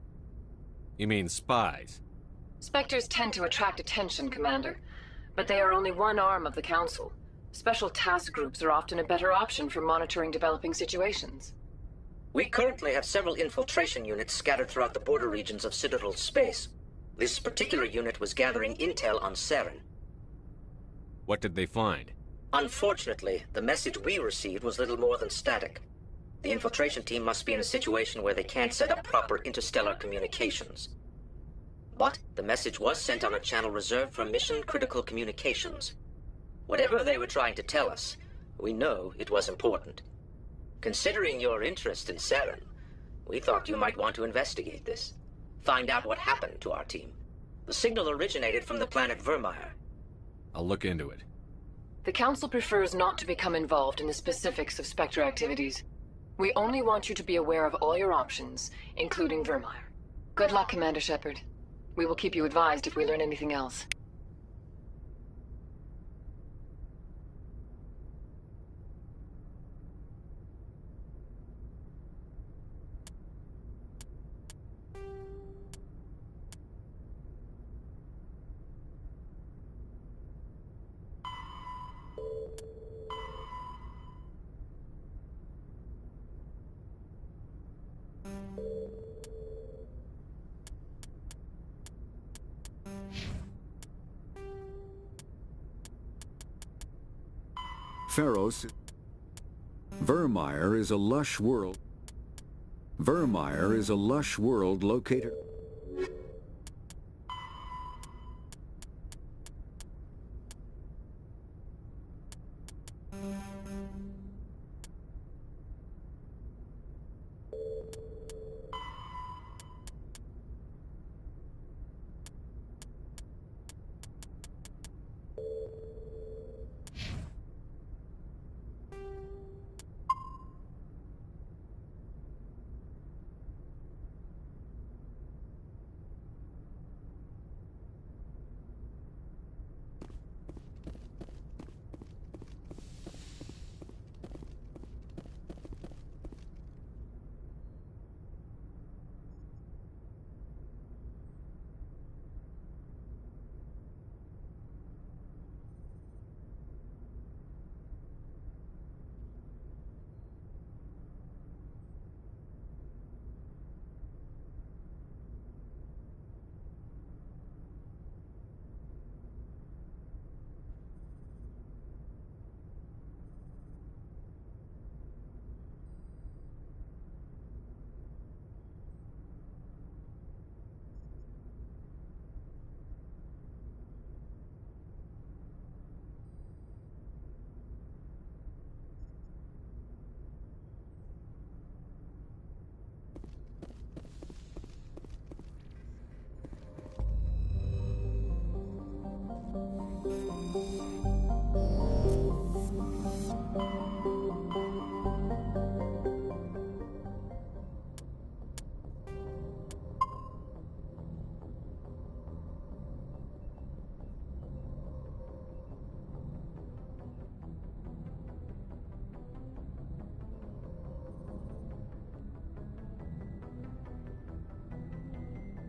You mean spies? Spectres tend to attract attention, Commander, but they are only one arm of the Council. Special task groups are often a better option for monitoring developing situations. We currently have several infiltration units scattered throughout the border regions of Citadel space. This particular unit was gathering intel on Saren. What did they find? Unfortunately, the message we received was little more than static. The infiltration team must be in a situation where they can't set up proper interstellar communications. But the message was sent on a channel reserved for mission-critical communications. Whatever they were trying to tell us, we know it was important. Considering your interest in Saren, we thought you might want to investigate this. Find out what happened to our team. The signal originated from the planet Vermeer. I'll look into it. The Council prefers not to become involved in the specifics of Spectre activities. We only want you to be aware of all your options, including Vermeer. Good luck, Commander Shepard. We will keep you advised if we learn anything else. Pharos. Vermeer is a lush world. Vermeer is a lush world located.